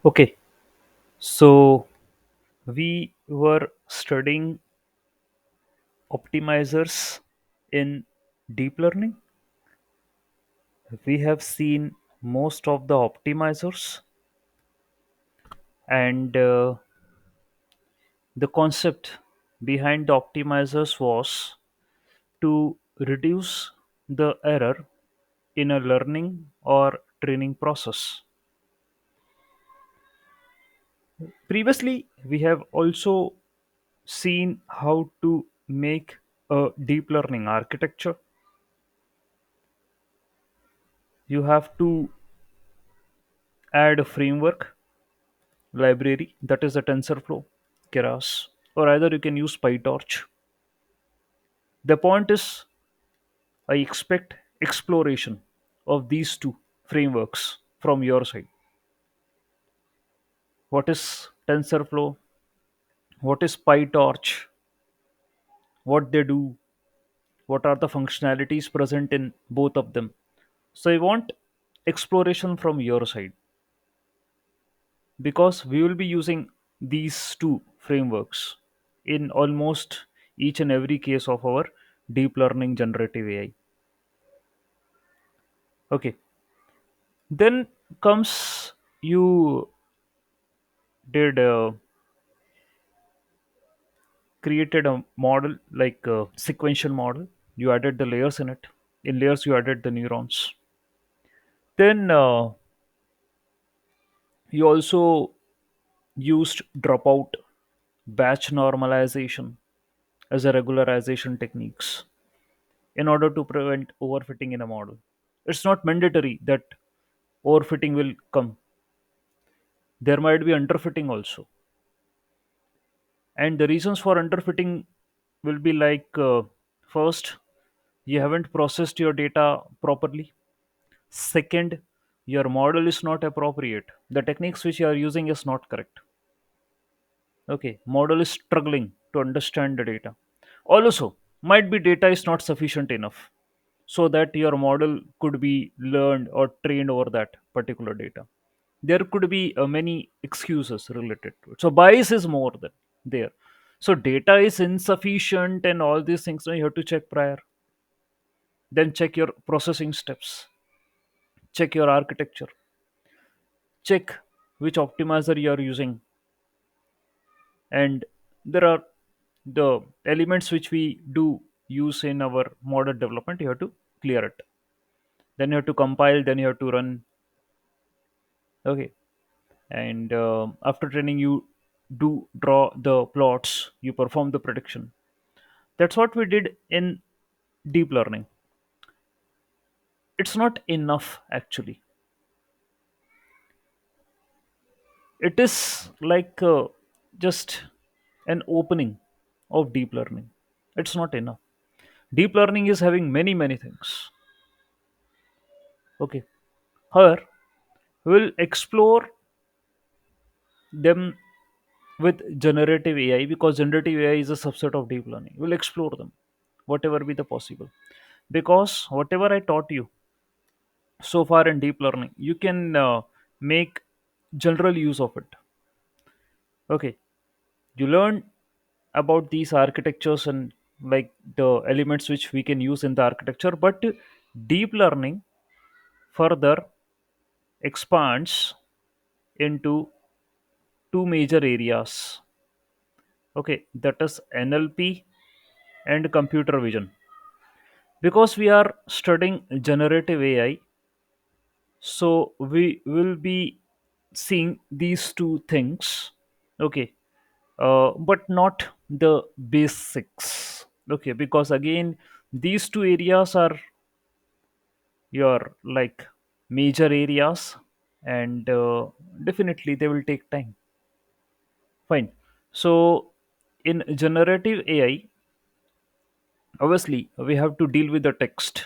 Okay, so we were studying optimizers in deep learning. We have seen most of the optimizers, and the concept behind the optimizers was to reduce the error in a learning or training process. Previously, we have also seen how to make a deep learning architecture. You have to add a framework library, that is the TensorFlow, Keras, or either you can use PyTorch. The point is, I expect exploration of these two frameworks from your side. What is TensorFlow? What is PyTorch? What they do? What are the functionalities present in both of them? So I want exploration from your side because we will be using these two frameworks in almost each and every case of our deep learning generative AI. Okay, then comes you did created a model like a sequential model. You added the layers in it. In layers, you added the neurons. Then you also used dropout, batch normalization as a regularization techniques in order to prevent overfitting in a model. It's not mandatory that overfitting will come. There might be underfitting also. And the reasons for underfitting will be like first, you haven't processed your data properly. Second, your model is not appropriate. The techniques which you are using is not correct. Okay, model is struggling to understand the data. Also, might be data is not sufficient enough so that your model could be learned or trained over that particular data. There could be many excuses related to it. So bias is more than there. So data is insufficient and all these things. So you have to check prior. Then check your processing steps. Check your architecture. Check which optimizer you are using, and there are the elements which we do use in our model development. You have to clear it, then you have to compile, then you have to run. Okay, and after training you do draw the plots, you perform the prediction. That's what we did in deep learning. It's not enough actually. It is like just an opening of deep learning. It's not enough. Deep learning is having many things. Okay, however, we'll explore them with generative AI because generative AI is a subset of deep learning. We'll explore them, whatever be the possible. Because whatever I taught you so far in deep learning, you can make general use of it. Okay, you learn about these architectures and like the elements which we can use in the architecture, but deep learning further expands into two major areas. Okay, that is NLP and computer vision. Because we are studying generative AI, so we will be seeing these two things. Okay, but not the basics. Okay, because again, these two areas are your like major areas, and definitely they will take time. Fine. So in generative AI, obviously we have to deal with the text.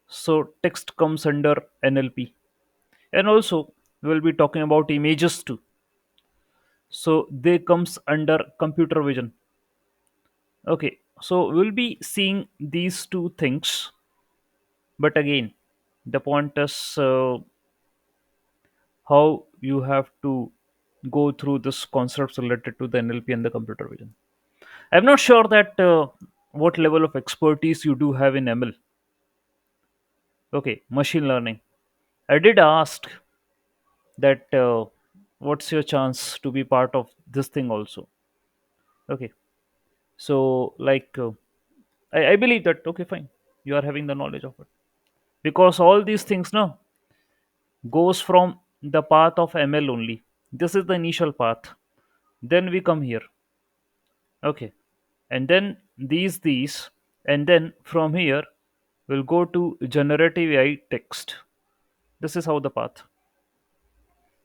So text comes under NLP, and also we'll be talking about images too. So they comes under computer vision. Okay, so we'll be seeing these two things, but again, the point is how you have to go through this concepts related to the NLP and the computer vision. I'm not sure that what level of expertise you do have in ML. Okay, machine learning. I did ask that what's your chance to be part of this thing also. Okay, so like I believe that okay, fine, you are having the knowledge of it, because all these things now goes from the path of ML only. This is the initial path. Then we come here. Okay, and then these, and then from here we'll go to generative AI text. This is how the path.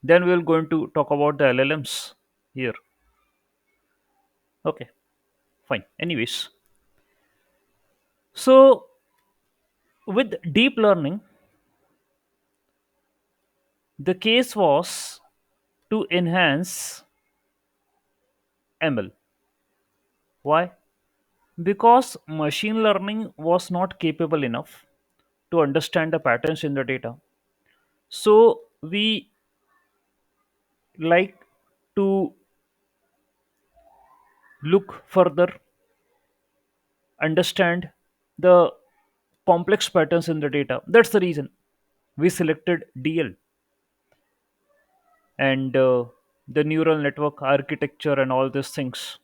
Then we're going to talk about the LLMs here. Okay, fine. Anyways, so with deep learning, the case was to enhance ML. Why? Because machine learning was not capable enough to understand the patterns in the data. So we like to look further, understand the complex patterns in the data. That's the reason we selected DL, and the neural network architecture and all these things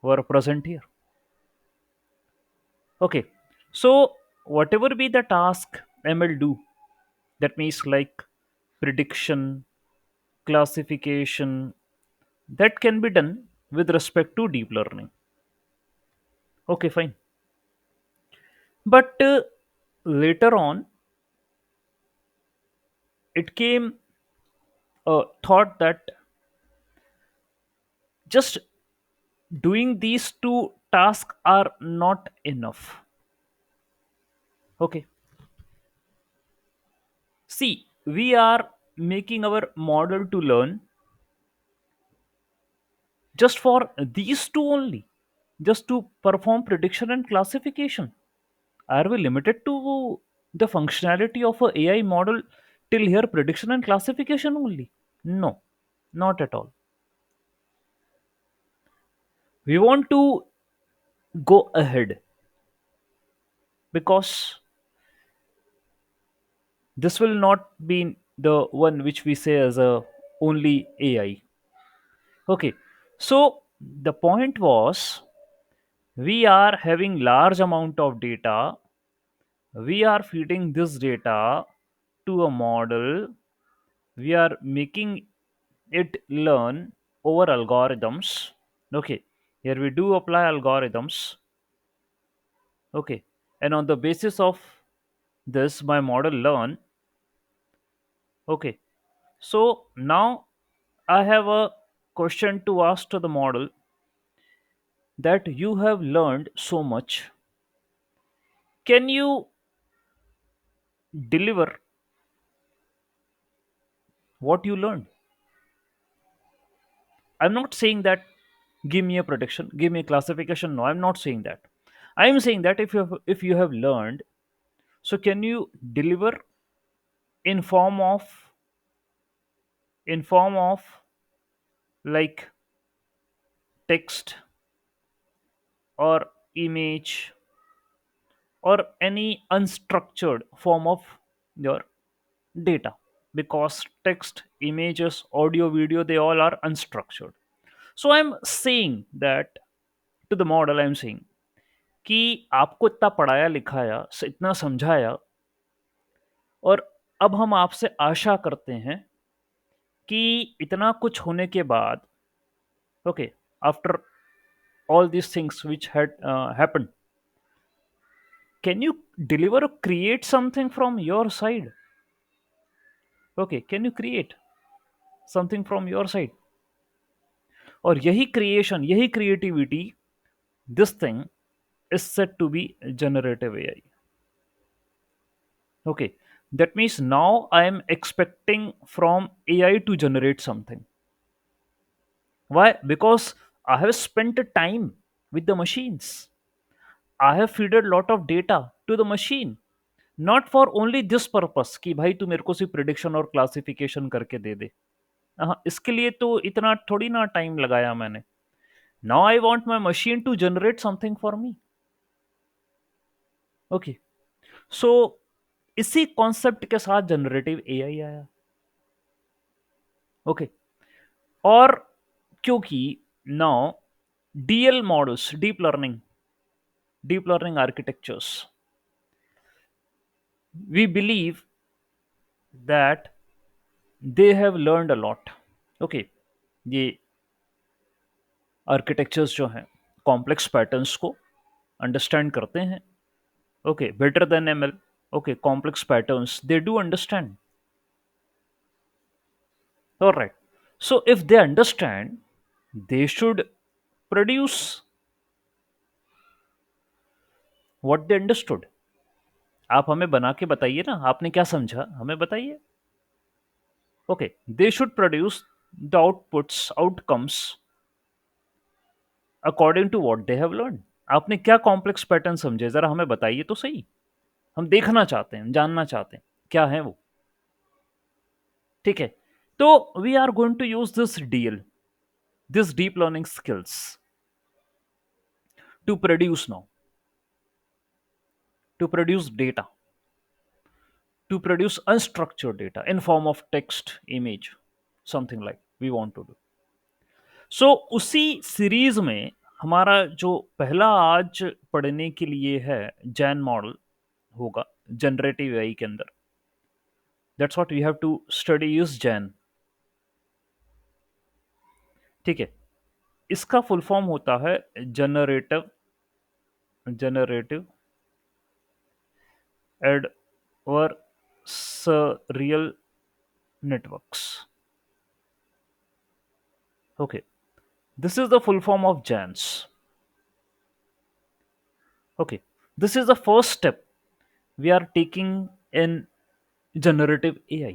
were present here. Okay, so whatever be the task ML do, that means like prediction, classification, that can be done with respect to deep learning. Okay, fine. But later on, it came a thought that just doing these two tasks are not enough. Okay, see, we are making our model to learn just for these two only, just to perform prediction and classification. Are we limited to the functionality of a AI model till here prediction and classification only? No, not at all. We want to go ahead, because this will not be the one which we say as a only AI. Okay, so the point was, we are having large amount of data, we are feeding this data to a model, we are making it learn over algorithms. Okay, here we do apply algorithms. Okay, and on the basis of this my model learn. Okay, so now I have a question to ask to the model, that you have learned so much, can you deliver what you learned? I'm not saying that give me a prediction, give me a classification. No, I'm not saying that. I'm saying that if you have learned, so can you deliver in form of like text or image or any unstructured form of your data, because text, images, audio, video, they all are unstructured. So I'm saying that to the model, I'm saying कि आपको इतना पढ़ाया लिखाया, इतना समझाया, और अब हम आपसे आशा करते हैं कि इतना कुछ होने के बाद, okay, after all these things which had happened, can you deliver or create something from your side? Okay, can you create something from your side? और यही क्रिएशन, यही creativity, this thing is said to be generative AI. Okay, that means now I am expecting from AI to generate something. Why? Because I have spent a time with the machines. I have fed a lot of data to the machine, not for only this purpose कि भाई तू मेरे को सिर्फ prediction और classification करके दे दे. हाँ, इसके लिए तो इतना थोड़ी ना टाइम लगाया मैंने. Now I want my machine to generate something for me. Okay. So इसी कॉन्सेप्ट के साथ जनरेटिव एआई आया. ओके. और क्योंकि now DL models, deep learning architectures, we believe that they have learned a lot. Okay. ये architectures जो हैं complex patterns को अंडरस्टैंड करते हैं. Okay, better than ML. Okay, complex patterns they do understand. Alright. So if they understand, they should produce what they understood. आप हमें बना के बताइए ना, आपने क्या समझा हमें बताइए. Okay, they should produce the outputs, outcomes according to what they have learn. आपने क्या कॉम्प्लेक्स पैटर्न समझे, जरा हमें बताइए तो सही. हम देखना चाहते हैं, जानना चाहते हैं क्या है वो. ठीक है. तो we are going to use this DL, this deep learning skills to produce now, to produce data, to produce unstructured data in form of text, image, something like we want to do. So उसी series में हमारा जो पहला आज पढ़ने के लिए है जैन मॉडल होगा जनरेटिव एआई के अंदर. That's what we have to study is GAN. ठीक है. इसका फुल फॉर्म होता है generative generative adversarial networks. Okay, this is the full form of JANS. Okay, this is the first step we are taking in generative AI.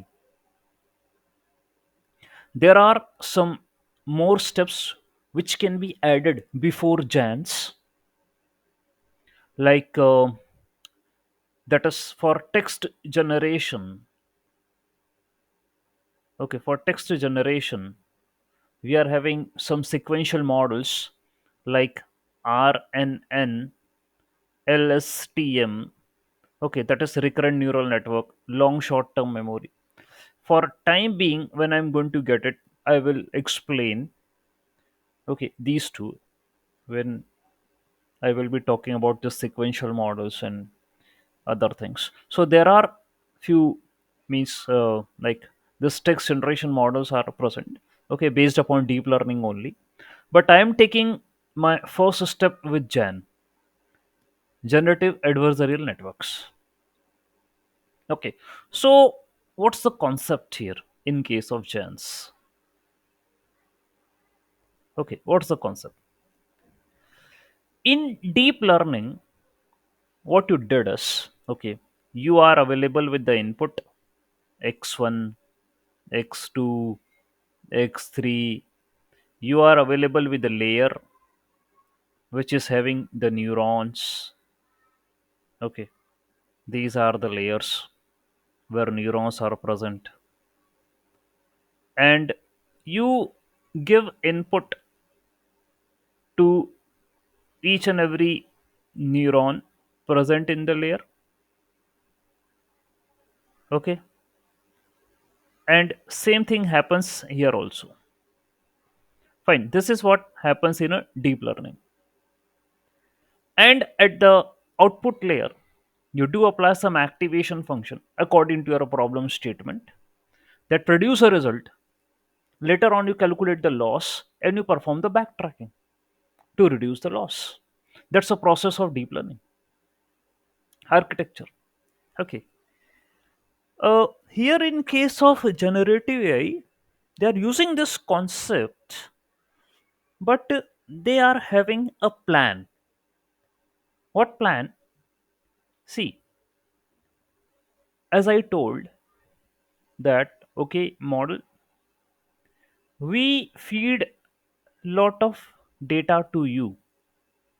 There are some more steps which can be added before JANS, like that is for text generation. Okay, for text generation, we are having some sequential models like RNN, LSTM. Okay, that is recurrent neural network, long short term memory. For time being, when I'm going to get it, I will explain. Okay, these two when I will be talking about the sequential models and other things. So there are few means like this text generation models are present. Okay, based upon deep learning only. But I am taking my first step with GAN, generative adversarial networks. Okay, so what's the concept here in case of GANs? Okay, what's the concept? In deep learning, what you did is, okay, you are available with the input x1, x2, x3. You are available with the layer which is having the neurons. Okay, these are the layers where neurons are present, and you give input to each and every neuron present in the layer. Okay, and same thing happens here also. Fine, this is what happens in a deep learning. And at the output layer, you do apply some activation function according to your problem statement that produce a result. Later on, you calculate the loss and you perform the backtracking to reduce the loss. That's a process of deep learning architecture. Okay. Here, in case of generative AI, they are using this concept, but they are having a plan. What plan? See, as I told that, okay, model, we feed lot of data to you.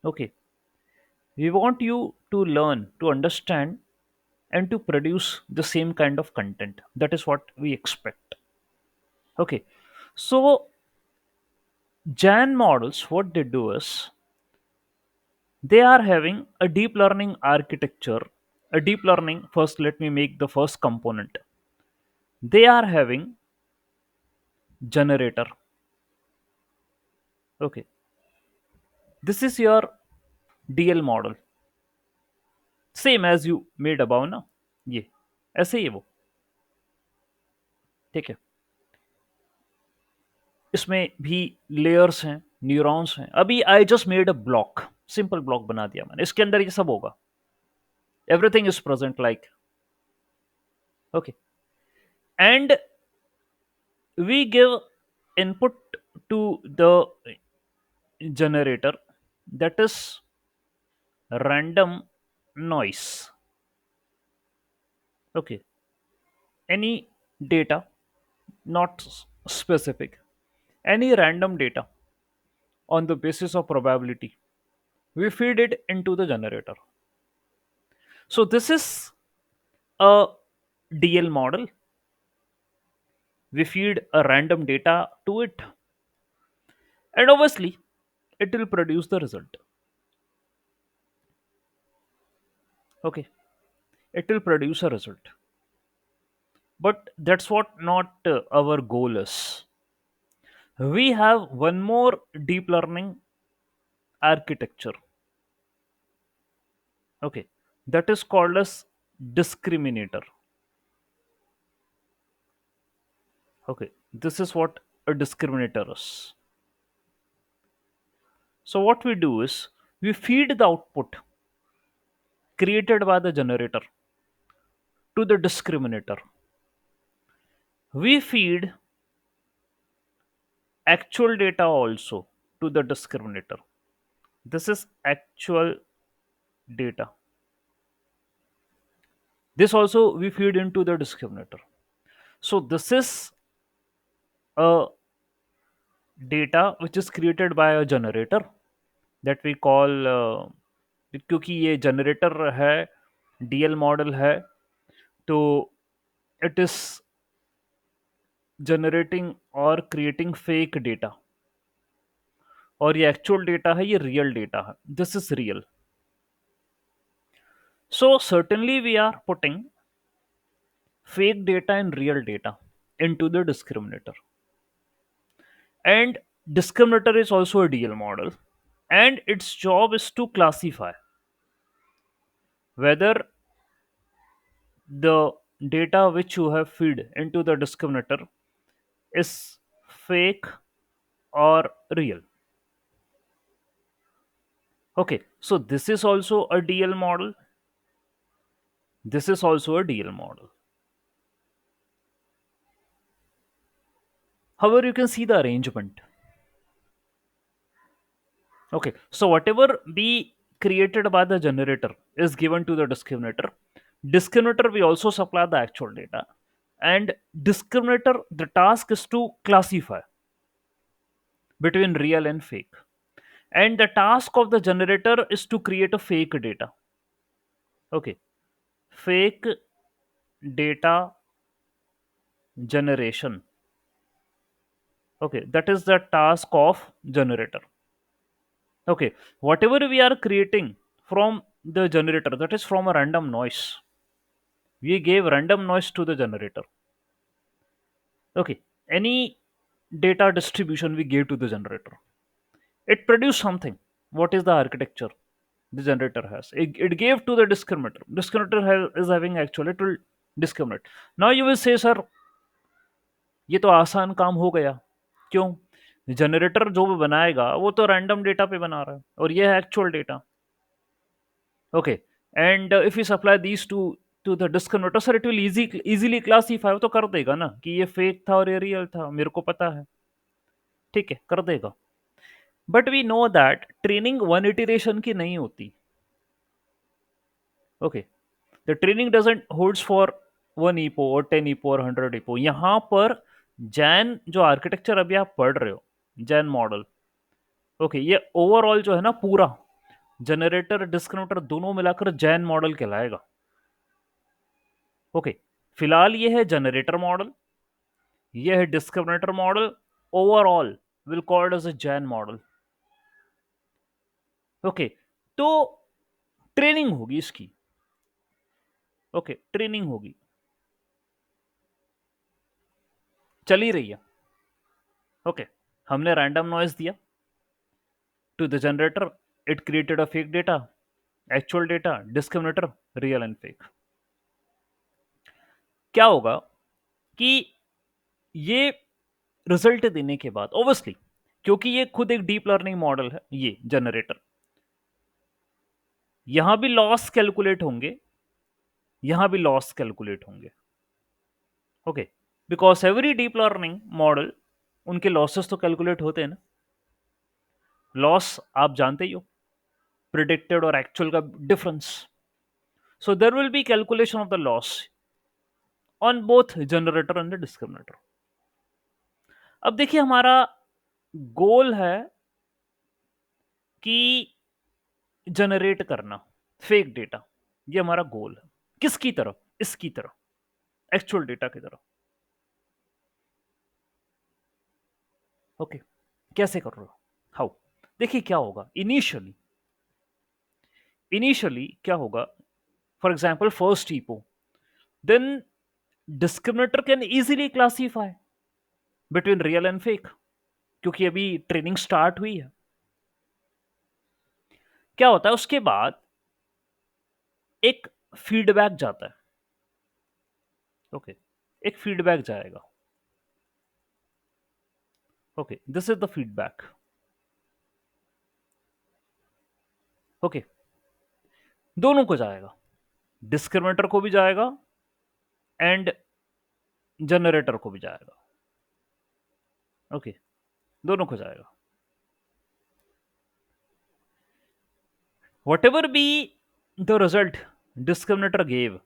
Okay, we want you to learn, to understand, and to produce the same kind of content. That is what we expect. Okay, So Jan models, what they do is they are having a deep learning architecture. A deep learning, first let me make the first component. They are having generator. Okay, this is your DL model, same as you made about ना, ये ऐसे ही है वो, ठीक है। इसमें भी layers हैं, न्यूरॉन्स हैं। अभी I just made a block, simple block बना दिया मैंने, इसके अंदर ये सब होगा, everything is present like, okay. And we give input to the generator, that is random noise, okay, any data, not specific, any random data on the basis of probability, we feed it into the generator. So this is a DL model. We feed a random data to it, and obviously it will produce the result. Okay, it will produce a result. But that's what not our goal is. We have one more deep learning architecture. Okay, that is called as discriminator. Okay, this is what a discriminator is. So what we do is we feed the output created by the generator to the discriminator. We feed actual data also to the discriminator. This is actual data. This also we feed into the discriminator. So this is a data which is created by a generator that we call क्योंकि ये generator है, DL model है, तो it is generating और creating fake data, और ये actual data है, ये रियल डेटा है, this is real. So certainly we are putting fake data and real data into the discriminator, and discriminator is also a DL model, and its job is to classify whether the data which you have fed into the discriminator is fake or real. Okay, so this is also a DL model. This is also a DL model. However, you can see the arrangement. Okay, so whatever be created by the generator is given to the discriminator. Discriminator we also supply the actual data, and discriminator the task is to classify between real and fake, and the task of the generator is to create a fake data. Okay, fake data generation. Okay, that is the task of generator. Okay, whatever we are creating from the generator, that is from a random noise, we gave random noise to the generator. Okay, any data distribution we gave to the generator, it produced something. What is the architecture the generator has? It gave to the discriminator. Discriminator is having actual, it will discriminate. Now you will say, sir, ये तो आसान काम हो गया, क्यों? Generator जो भी बनाएगा वो तो रैंडम डेटा पे बना रहा है, और ये है actual data. Okay, and if you supply these to the discriminator, sir it will easily classify, तो कर देगा ना कि ये फेक था और ये रियल था, मेरे को पता है, ठीक है, कर देगा. But we know that training one iteration की नहीं होती. Okay, the training doesn't holds for 1 epoch और 10 ईपो और 100 ईपो. यहाँ पर जैन जो आर्किटेक्चर अभी आप पढ़ रहे हो, जैन मॉडल, ओके, ये ओवरऑल जो है ना पूरा जनरेटर डिस्क्रिमिनेटर दोनों मिलाकर जैन मॉडल कहलाएगा. ओके, फिलहाल ये है जनरेटर मॉडल, ये है discriminator model, overall will called as a Jan model. Okay, तो ट्रेनिंग होगी इसकी. ओके, ट्रेनिंग होगी, चल ही रही है. ओके, हमने रैंडम नॉइज दिया to the generator, it created a fake data, actual data, discriminator, real and fake. क्या होगा कि ये रिजल्ट देने के बाद ऑब्वियसली, क्योंकि ये खुद एक डीप लर्निंग मॉडल है, ये जनरेटर, यहां भी लॉस कैलकुलेट होंगे, यहां भी लॉस कैलकुलेट होंगे. Okay, because every deep learning model, उनके लॉसेस तो कैलकुलेट होते हैं ना. लॉस आप जानते ही हो, प्रिडिक्टेड और एक्चुअल का difference. So there will be calculation of the loss on both generator and the discriminator. अब देखिए, हमारा गोल है कि जनरेट करना फेक डेटा. ये हमारा गोल है. किसकी तरफ? इसकी तरफ, एक्चुअल डेटा की तरफ. ओके, कैसे कर रहे हो? हाउ? देखिए क्या होगा इनिशियली. इनिशियली क्या होगा, for example first epoch, then discriminator can easily classify between real and fake, क्योंकि अभी ट्रेनिंग स्टार्ट हुई है. क्या होता है उसके बाद, एक फीडबैक जाता है. ओके, एक फीडबैक जाएगा. Okay, this is the feedback. Okay, दोनों को जाएगा, डिस्क्रिमिनेटर को भी जाएगा एंड जनरेटर को भी जाएगा. ओके, दोनों को जाएगा. whatever be the result discriminator gave,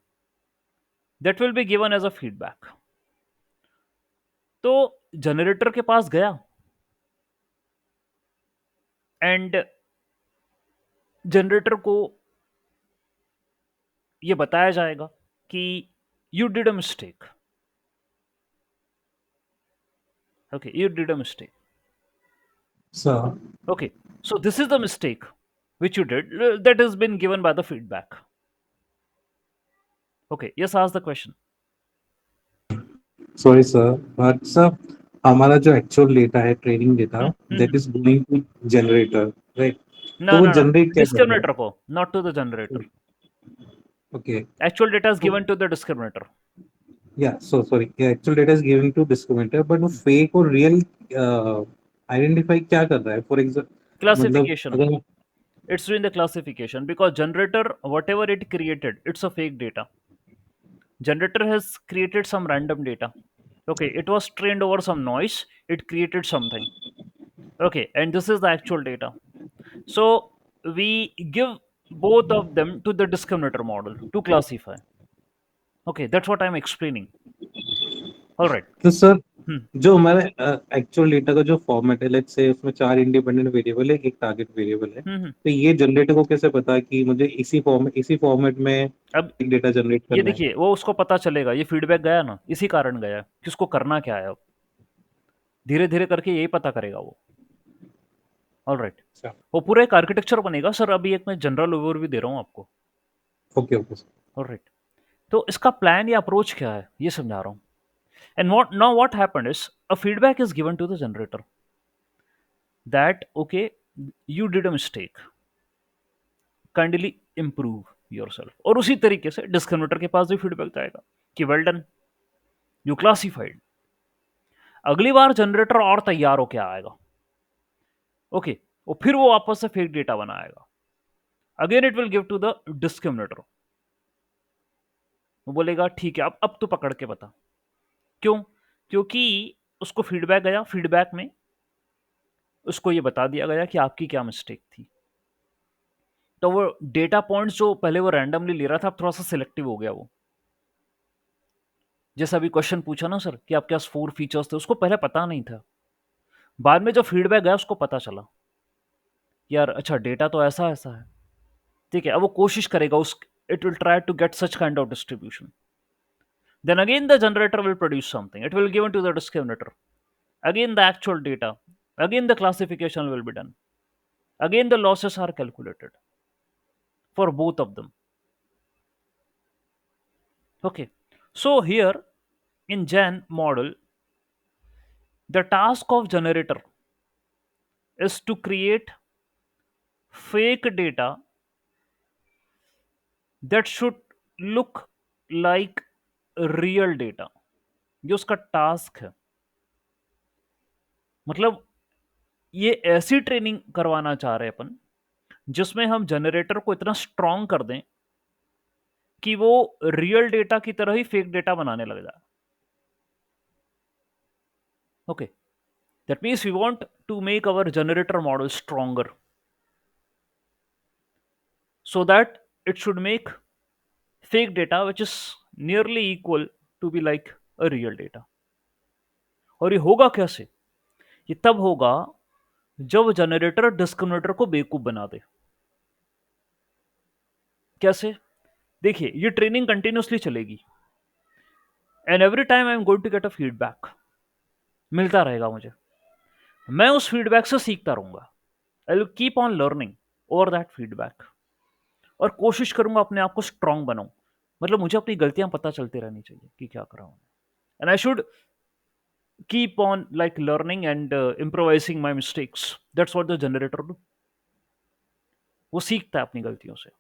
that will be given as a feedback. तो जनरेटर के पास गया एंड जनरेटर को ये बताया जाएगा कि you did a mistake. Okay, you did a mistake. Sir, Okay, so this is the mistake which you did, that has been given by the feedback. Okay, yes, ask the question. sorry sir, but sir, हमारा जो actual data है training data that is going to generator, right? No, तो वो no, no, generate क्या कर रहा discriminator को, not to the generator. है? ओके, Actual data is तो given to the discriminator. या so sorry, actual data is giving to discriminator, but वो फेक और रियल आइडेंटिफाई क्या कर रहा है? फॉर एग्जांपल मतलब Classification. अगर It's doing the classification because generator, whatever it created, it's a fake data. Generator has created some random data. Okay, it was trained over some noise, it created something. Okay, and this is the actual data. So we give both of them to the discriminator model to classify. Okay, that's what I'm explaining. All right. तो sir, Hmm. जो हमारे actual data का जो format है, let's say उसमें 4 independent variable है, एक target variable है, हम्म. तो ये जनरेटर को कैसे पता है कि मुझे इसी फॉर्मेट में अब एक डेटा जनरेट ये करना है? देखिए, वो उसको पता चलेगा, ये फीडबैक गया ना, इसी कारण गया कि उसको करना क्या है. अब धीरे धीरे करके यही पता करेगा वो. All right. अच्छा, वो पूरा एक आर्किटेक्चर बनेगा सर. अभी एक मैं जनरल ओवरव्यू दे रहा हूँ आपको. Okay okay sir. All right. तो इसका प्लान या अप्रोच क्या है ये समझा रहा हूँ. And what happened is a feedback is given to the generator that okay, you did a mistake, kindly improve yourself. और उसी तरीके से डिस्क्रिमिनेटर के पास भी फीडबैक जाएगा कि वेल डन, यू क्लासिफाइड. अगली बार जनरेटर और तैयार होके आएगा. ओके, और फिर वो वापस से फेक डेटा बनाएगा. Again it will give to the discriminator. वो बोलेगा ठीक है, अब तो पकड़ के बता. क्यों? क्योंकि उसको फीडबैक गया, फीडबैक में उसको ये बता दिया गया कि आपकी क्या मिस्टेक थी. तो वो डेटा पॉइंट्स जो पहले वो रैंडमली ले रहा था, अब थोड़ा सा सिलेक्टिव हो गया वो. जैसा अभी क्वेश्चन पूछा ना सर कि आपके पास 4 फीचर्स थे, उसको पहले पता नहीं था. बाद में जब फीडबैक गया उसको पता चला यार, अच्छा डेटा तो ऐसा ऐसा है. ठीक है, अब वो कोशिश करेगा उस, it will try to get such kind of distribution. Then again the generator will produce something, it will given to the discriminator. again the actual data, again the classification will be done, again the losses are calculated for both of them. Okay, so here in Jan model, the task of generator is to create fake data that should look like real data, जो उसका task है। मतलब ये ऐसी training करवाना चाह रहे हैं अपन, जिसमें हम जनरेटर को इतना स्ट्रांग कर दें कि वो रियल डेटा की तरह ही फेक डेटा बनाने लग जाए। Okay, that means we want to make our generator model stronger so that it should make fake data which is nearly equal to be like a real data। और ये होगा कैसे? ये तब होगा जब जनरेटर डिस्क्रिमिनेटर को बेवकूफ बना दे। कैसे? देखिए, ये ट्रेनिंग कंटिन्यूसली चलेगी and every time I am going to get a feedback, मिलता रहेगा मुझे। मैं उस फीडबैक से सीखता रहूंगा। I will keep on learning over that feedback और कोशिश करूंगा अपने आप को स्ट्रांग बनाऊं। मतलब मुझे अपनी गलतियां पता चलती रहनी चाहिए कि क्या कर रहा हूं, and I should keep on like learning and improvising my mistakes। that's what the generator do। वो सीखता है अपनी गलतियों से।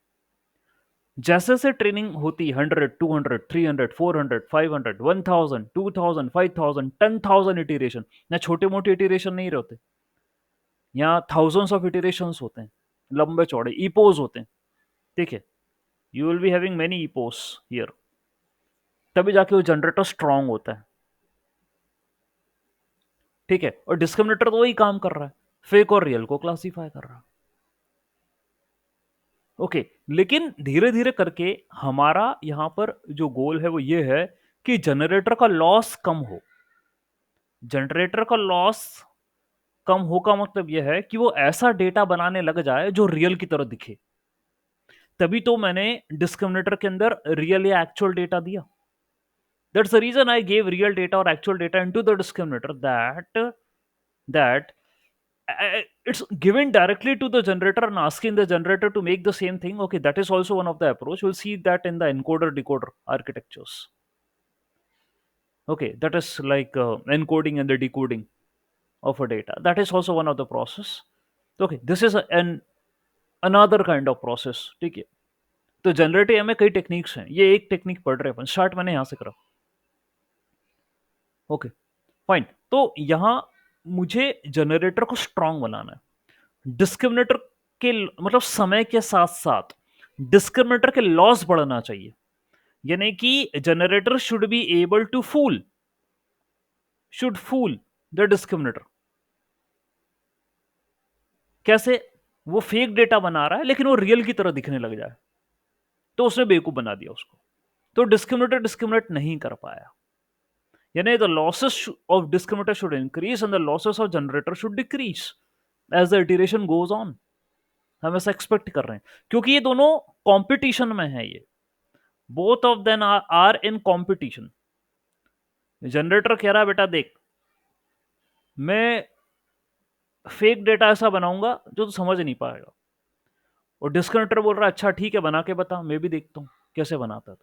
जैसे जैसे ट्रेनिंग होती 100 200 300 400 500 1000 2000 5000 10,000 इटरेशन, ना छोटे मोटे इटरेशन नहीं रहते, यहाँ थाउजेंड्स ऑफ इटरेशंस होते हैं, लंबे चौड़े ईपोज होते हैं। ठीक है, you will be having many epochs here, तभी जाके वो जनरेटर स्ट्रांग होता है। ठीक है, और डिस्क्रिमिनेटर तो वही काम कर रहा है, फेक और रियल को क्लासीफाई कर रहा है। ओके, लेकिन धीरे धीरे करके हमारा यहां पर जो गोल है वो ये है कि जनरेटर का लॉस कम हो। जनरेटर का लॉस कम हो का मतलब यह है कि वो ऐसा डेटा बनाने लग जाए जो रियल की तरह दिखे। तभी तो मैंने डिस्क्रिमिनेटर के अंदर रियल या एक्चुअल डेटा दिया। That's the reason I gave real data और actual data into the discriminator, that it's given directly to the generator and asking the generator to make the same thing। okay, that is also one of the approach, we'll see that in the encoder decoder architectures। okay, that is like encoding and the decoding of a data, that is also one of the process। okay, this is an another kind of process। ठीक है, तो generative में कई techniques हैं, ये एक technique पढ़ रहे हैं अपन, स्टार्ट मैंने यहां से करा। Okay, fine. तो यहां मुझे जनरेटर को स्ट्रांग बनाना है। डिस्क्रिमिनेटर के मतलब समय के साथ साथ डिस्क्रिमिनेटर के लॉस बढ़ना चाहिए, यानी कि generator should be able to fool the discriminator. कैसे? वो फेक डेटा बना रहा है लेकिन वो रियल की तरह दिखने लग जाए, तो उसने बेवकूफ बना दिया उसको, तो डिस्क्रिमिनेटर डिस्क्रिमिनेट नहीं कर पाया। यानी the losses of discriminator should increase and the losses of generator should decrease as the iteration goes on. हम ऐसा एक्सपेक्ट कर रहे हैं क्योंकि ये दोनों कंपटीशन में है, ये both of them are in competition. Generator कह रहा है बेटा देख, मैं फेक डेटा ऐसा बनाऊंगा जो तू समझ नहीं पाएगा, और डिस्क्रिमिनेटर बोल रहा है अच्छा ठीक है बना के बता, मैं भी देखता हूं कैसे बनाता है,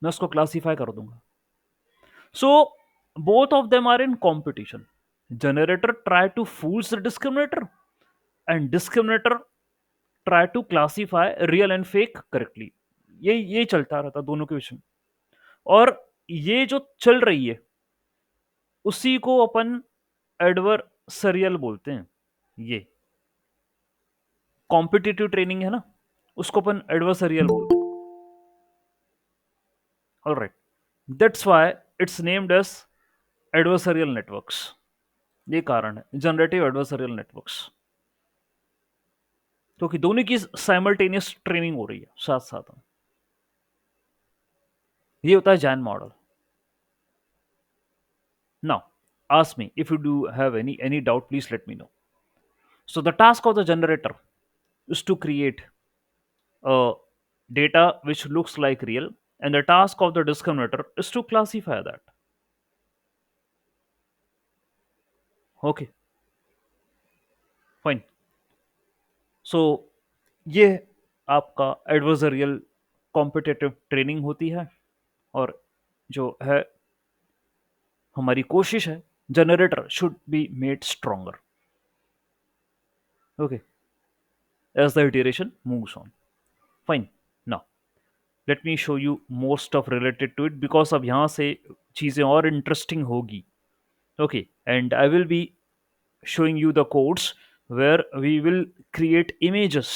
मैं उसको क्लासीफाई कर दूंगा। सो both of them are in competition। generator try to fools the discriminator and discriminator try to classify real and fake correctly। ये चलता रहता दोनों के बीच में, और ये जो चल रही है उसी को अपन एडवर्सरियल बोलते हैं। ये कॉम्पिटिटिव ट्रेनिंग है ना, उसको अपन एडवर्सरियल बोलते हैं। Alright, that's why it's named as adversarial networks. ये कारण है जनरेटिव एडवर्सरियल नेटवर्क्स, क्योंकि दोनों की साइमल्टेनियस ट्रेनिंग हो रही है साथ साथ में। ये होता है GAN model. Now ask me if you do have any doubt, please let me know। so the task of the generator is to create a data which looks like real, and the task of the discriminator is to classify that। Okay, fine. So ये आपका adversarial competitive training होती है, और जो है हमारी कोशिश है, generator should be made stronger, okay, as the iteration moves on. Fine. Now let me show you more stuff related to it, because अब यहाँ से चीज़ें और इंटरेस्टिंग होगी। ओके, and I will be showing you the codes where we will create images।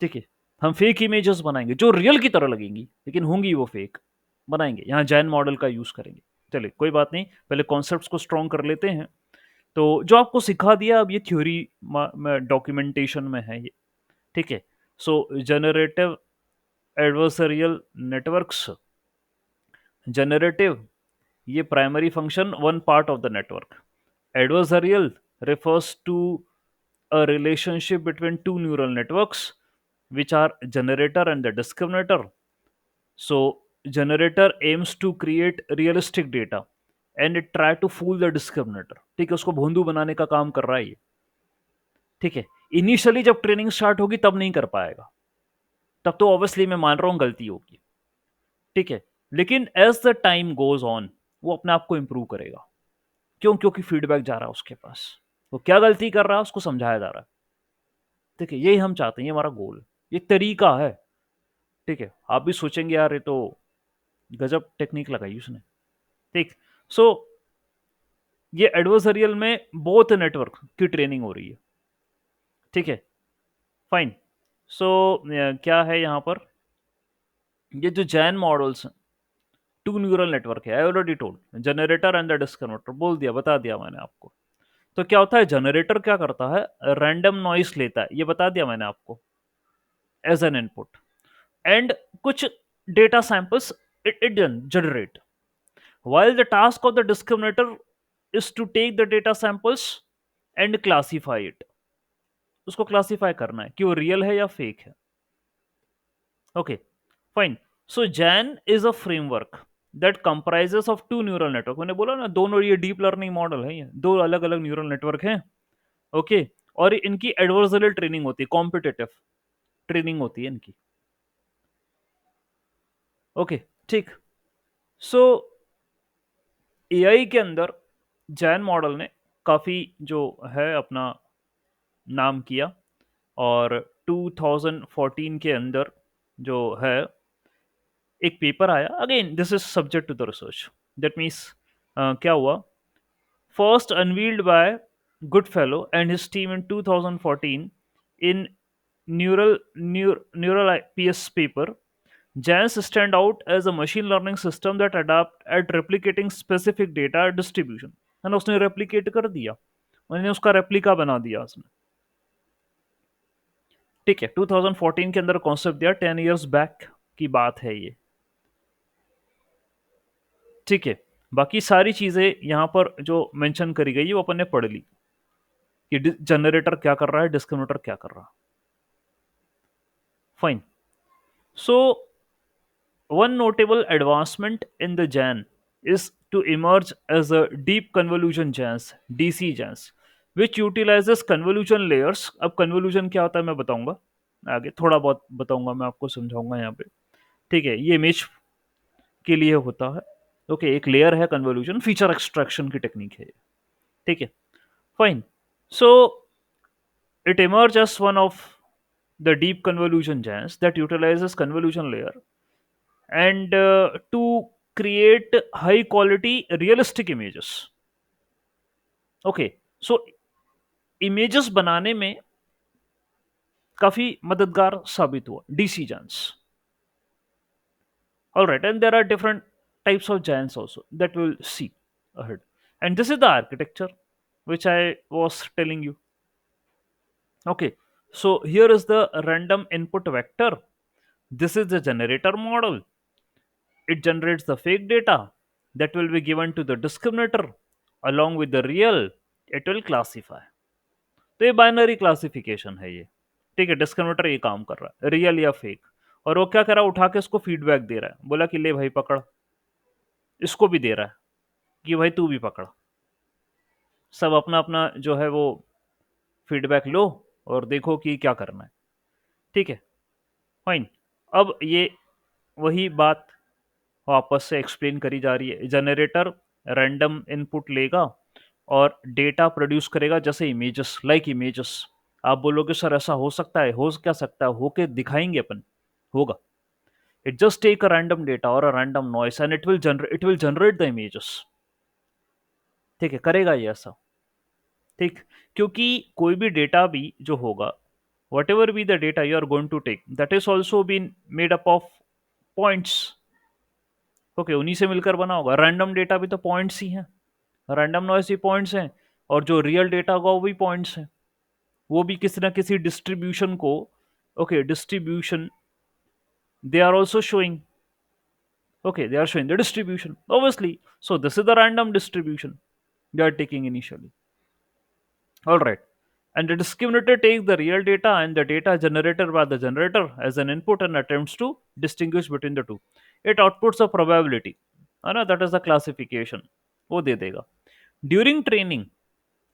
ठीक है, हम फेक इमेजेस बनाएंगे जो रियल की तरह लगेंगी, लेकिन होंगी वो फेक, बनाएंगे। यहाँ जैन मॉडल का यूज करेंगे। चलिए कोई बात नहीं, पहले कॉन्सेप्ट्स को स्ट्रॉन्ग कर लेते हैं। तो जो आपको सिखा दिया, अब ये थ्योरी में डॉक्यूमेंटेशन में है ये। ठीक है, सो जनरेटिव एडवर्सरियल नेटवर्क्स, जनरेटिव ये primary function, one part of the network. Adversarial refers to a relationship between two neural networks, which are generator and the discriminator. So, generator aims to create realistic data and it try to fool the discriminator। ठीक है, उसको भोंदू बनाने का काम कर रहा है ये। ठीक है, इनिशियली जब ट्रेनिंग स्टार्ट होगी तब नहीं कर पाएगा, तब तो ऑब्वियसली मैं मान रहा हूँ गलती होगी। ठीक है, लेकिन as the time goes on वो अपने आप को इंप्रूव करेगा। क्यों? क्योंकि फीडबैक जा रहा है उसके पास, वो क्या गलती कर रहा है उसको समझाया जा रहा है। ठीक है, यही हम चाहते हैं, ये हमारा गोल, ये तरीका है। ठीक है, आप भी सोचेंगे यार ये तो गजब टेक्निक लगाई उसने। ठीक, सो ये एडवर्सरियल में बोथ नेटवर्क की ट्रेनिंग हो रही है। ठीक है, फाइन। सो क्या है यहाँ पर, ये जो जैन मॉडल्स हैं, टू न्यूरल नेटवर्क है, I already told, generator and the discriminator, बोल दिया, बता दिया मैंने आपको। तो क्या होता है, जनरेटर क्या करता है, रैंडम नॉइस लेता है, ये बता दिया मैंने आपको, एज एन इनपुट, एंड कुछ data samples it generate, while the task of the discriminator is to take the data samples and classify it। उसको क्लासीफाई करना है कि वो रियल है या फेक है। Okay, fine. So GAN is a framework that comprises of two neural network. मैंने बोला ना, दोनों ये डीप लर्निंग मॉडल है, ये दो अलग अलग न्यूरल नेटवर्क हैं। ओके, और इनकी एडवर्सरियल ट्रेनिंग होती है, कॉम्पिटिटिव ट्रेनिंग होती है इनकी। ओके, ठीक। सो एआई के अंदर जैन मॉडल ने काफ़ी जो है अपना नाम किया, और 2014 के अंदर जो है एक पेपर आया, again this is subject to the research, that means क्या हुआ, first unveiled by Goodfellow and his team in 2014 in neural IPS paper। Jans stand out as a machine learning system that adapt at replicating specific data distribution। है ना, उसने replicate कर दिया, उन्होंने उसका replica बना दिया उसने। ठीक है, 2014 के अंदर कॉन्सेप्ट दिया, 10 इयर्स बैक की बात है ये। ठीक है, बाकी सारी चीजें यहाँ पर जो मेंशन करी गई वो अपन ने पढ़ ली, कि जनरेटर क्या कर रहा है, डिस्क्रिमिनेटर क्या कर रहा है। Fine. So one notable advancement in the GAN is to emerge as a deep convolution GANs, DC GANs, which utilizes convolution layers। अब convolution क्या होता है मैं बताऊंगा आगे, थोड़ा बहुत बताऊंगा, मैं आपको समझाऊंगा यहाँ पे। ठीक है, ये इमेज के लिए होता है। ओके, एक लेयर है कन्वोल्यूशन, फीचर एक्सट्रैक्शन की टेक्निक है। ठीक है, fine. So it emerges as one of the deep convolution GANs that utilizes convolution layer and to create high quality realistic images। Okay, so images बनाने में काफी मददगार साबित हुआ DC GANs. all right, and there are different types of giants also that we'll see ahead, and this is the architecture which I was telling you। okay, so here is the random input vector, this is the generator model, it generates the fake data that will be given to the discriminator along with the real, it will classify। तो ये binary classification है ये। ठीक है, discriminator ये काम कर रहा है, रियल या फेक, और वो क्या कर रहा है, उठा के उसको फीडबैक दे रहा है, बोला कि ले भाई पकड़, इसको भी दे रहा है कि भाई तू भी पकड़। सब अपना अपना जो है वो फीडबैक लो और देखो कि क्या करना है। ठीक है, फाइन। अब ये वही बात वापस से एक्सप्लेन करी जा रही है। जनरेटर रैंडम इनपुट लेगा और डेटा प्रोड्यूस करेगा, जैसे इमेजेस, लाइक इमेजेस। आप बोलोगे सर ऐसा हो सकता है, हो क्या सकता है, होके दिखाएंगे अपन, होगा। It just take a random data और a random noise and it will generate the images. ठीक है, करेगा ये ऐसा। ठीक, क्योंकि कोई भी डेटा भी जो होगा, whatever be the data you are going to take, that is also been made up of points. Okay, उन्हीं से मिलकर बना होगा। रैंडम डेटा भी तो पॉइंट्स ही हैं, रैंडम नॉइस भी पॉइंट्स हैं, और जो रियल डेटा होगा वो भी पॉइंट्स हैं। वो भी किसी ना किसी डिस्ट्रीब्यूशन को, okay, distribution they are also showing, okay, they are showing the distribution obviously. So this is the random distribution they are taking initially. All right, and the discriminator takes the real data and the data generated by the generator as an input and attempts to distinguish between the two. It outputs a probability, है ना, that is the classification, वो दे देगा. during training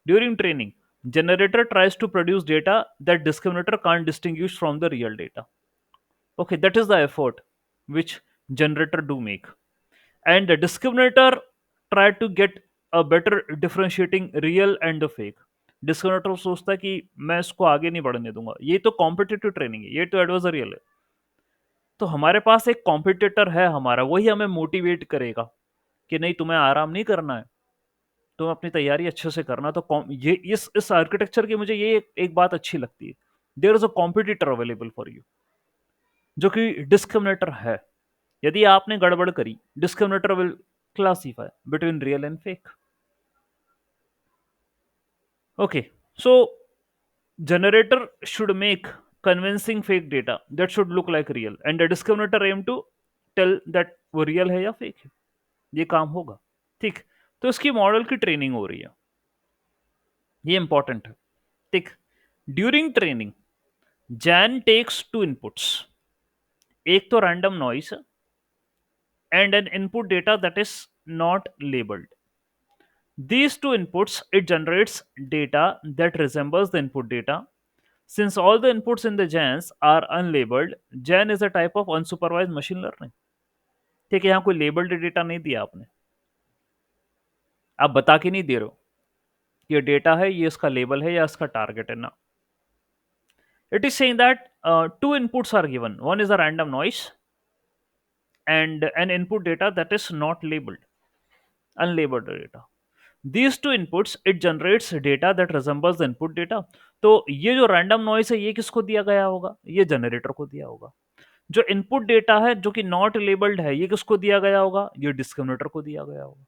during training generator tries to produce data that discriminator can't distinguish from the real data. Okay, that is the effort which generator do make. And the discriminator try to get a better differentiating real and the fake. Discriminator सोचता है कि मैं इसको आगे नहीं बढ़ने दूंगा, ये तो कॉम्पिटिटिव ट्रेनिंग है, ये तो एडवर्सरियल है। तो हमारे पास एक कॉम्पिटिटर है हमारा, वही हमें मोटिवेट करेगा कि नहीं, तुम्हें आराम नहीं करना है, तुम अपनी तैयारी अच्छे से करना। तो ये इस आर्किटेक्चर की मुझे ये एक बात अच्छी लगती है, there is a competitor available for you, जो कि डिस्क्रिमिनेटर है। यदि आपने गड़बड़ करी, discriminator will classify between real and fake. Okay, so generator should make convincing fake data that should look like real, and the discriminator aim to tell that वो real है या फेक है, ये काम होगा। ठीक, तो इसकी मॉडल की ट्रेनिंग हो रही है, ये इंपॉर्टेंट है। ठीक, during training GAN takes two inputs, एक तो random noise and an input data that is not labelled. These two inputs, it generates data that resembles the input data. Since all the inputs in the GANs are unlabeled, GAN is a type of unsupervised machine learning. ठीक है, यहाँ कोई labelled data नहीं दिया आपने, आप बता के नहीं दे रहे हो ये डेटा है, ये इसका लेबल है या इसका टारगेट है ना. It is saying that two inputs are given. One is a random noise and an input data that is not labeled, unlabeled data. These two inputs, it generates data that resembles the input data. तो ये जो random noise है, ये किसको दिया गया होगा, ये जनरेटर को दिया होगा. जो इनपुट डेटा है जो कि नॉट लेबल्ड है, ये किसको दिया गया होगा, ये डिस्क्रिमिनेटर को दिया गया होगा.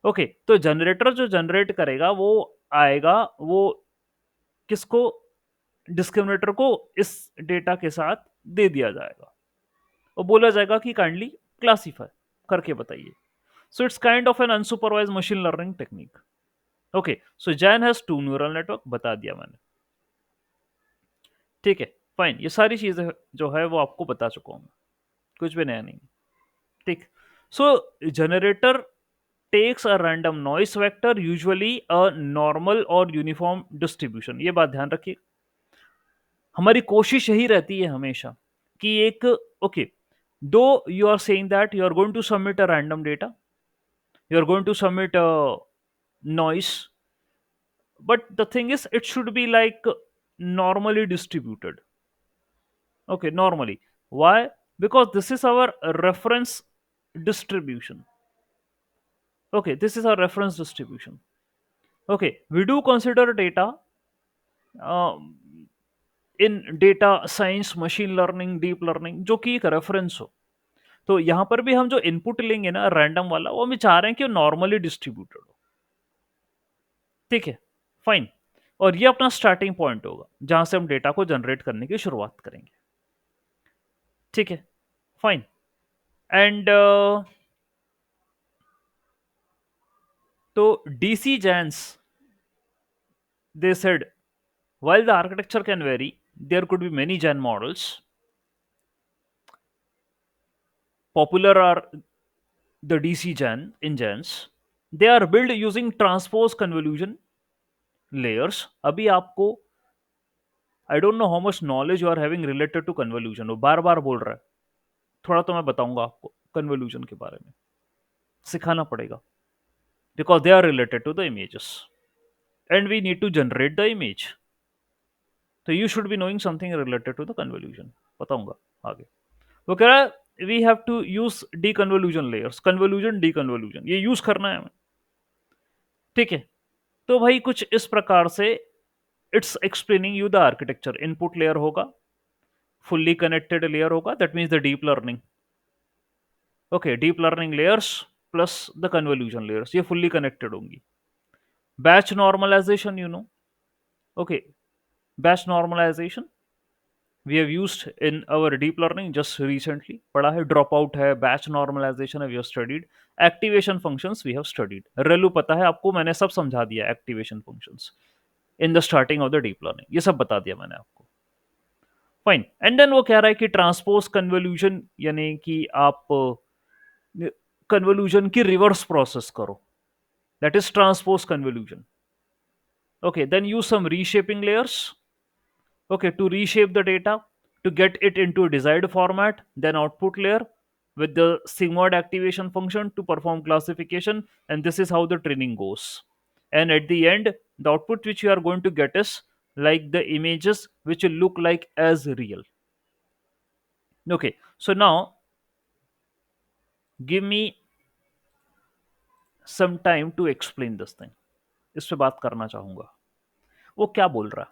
ओके, तो जनरेटर जो जनरेट करेगा वो आएगा, वो किसको, डिस्क्रिमिनेटर को इस डेटा के साथ दे दिया जाएगा और बोला जाएगा कि काइंडली क्लासीफाई करके बताइए. So it's kind of an unsupervised machine learning technique. Okay, so Jan has two neural network, बता दिया मैंने. ठीक है, फाइन, ये सारी चीजें जो है वो आपको बता चुका हूं मैं, कुछ भी नया नहीं. ठीक, so generator takes a random noise vector, usually a normal और यूनिफॉर्म डिस्ट्रीब्यूशन. ये बात ध्यान रखिए, हमारी कोशिश यही रहती है हमेशा कि एक, ओके, दो you are saying that you are going to submit a random data, you are going to submit a noise, but the thing is it should be like normally distributed. Okay, normally. Why? Because this is our reference distribution. Okay, this is our reference distribution. Okay, we do consider data um, in data science, machine learning, deep learning, जो कि एक reference हो. तो यहां पर भी हम जो इनपुट लेंगे ना रैंडम वाला, वो हम चाह रहे हैं कि नॉर्मली डिस्ट्रीब्यूटेड हो. ठीक है, फाइन. और ये अपना स्टार्टिंग पॉइंट होगा जहां से हम डेटा को जनरेट करने की शुरुआत करेंगे. ठीक है, फाइन. एंड तो DC Jains, they said while the architecture can vary, there could be many Jan models. Popular are the DC Jan in Jans. They are build using transpose convolution layers. अभी आपको I don't know how much knowledge you are having related to convolution. वो बार बार बोल रहा है. थोड़ा तो मैं बताऊंगा आपको कन्वोल्यूशन के बारे में. सिखाना पड़ेगा because they are related to the images and we need to generate the image. तो you should be knowing something related to the convolution. बताऊंगा आगे. वो कह रहा है we have to use deconvolution layers. Convolution deconvolution ये use करना है हमें. ठीक है. तो भाई कुछ इस प्रकार से it's explaining you the architecture. Input layer होगा, फुल्ली कनेक्टेड लेयर होगा, that means the deep learning. Okay, deep learning layers plus the convolution layers ये फुल्ली कनेक्टेड होंगी. Batch normalization you know. Okay, batch normalization we have used in our deep learning just recently. पढ़ा है. Drop out है, batch normalization है, we have studied. Activation functions we have studied. ReLU पता है आपको, मैंने सब समझा दिया. Activation functions in the starting of the deep learning ये सब बता दिया मैंने आपको. फाइन. एंड देन वो कह रहा है कि ट्रांसपोज कन्वोल्यूशन यानी कि आप कन्वोल्यूशन की रिवर्स प्रोसेस करो. That is transpose convolution. Okay, then use some reshaping layers. Okay, to reshape the data to get it into a desired format. Then output layer with the sigmoid activation function to perform classification. And this is how the training goes. And at the end, the output which you are going to get is like the images which will look like as real. Okay, so now give me some time to explain this thing. इस पे बात करना चाहूंगा. वो क्या बोल रहा है?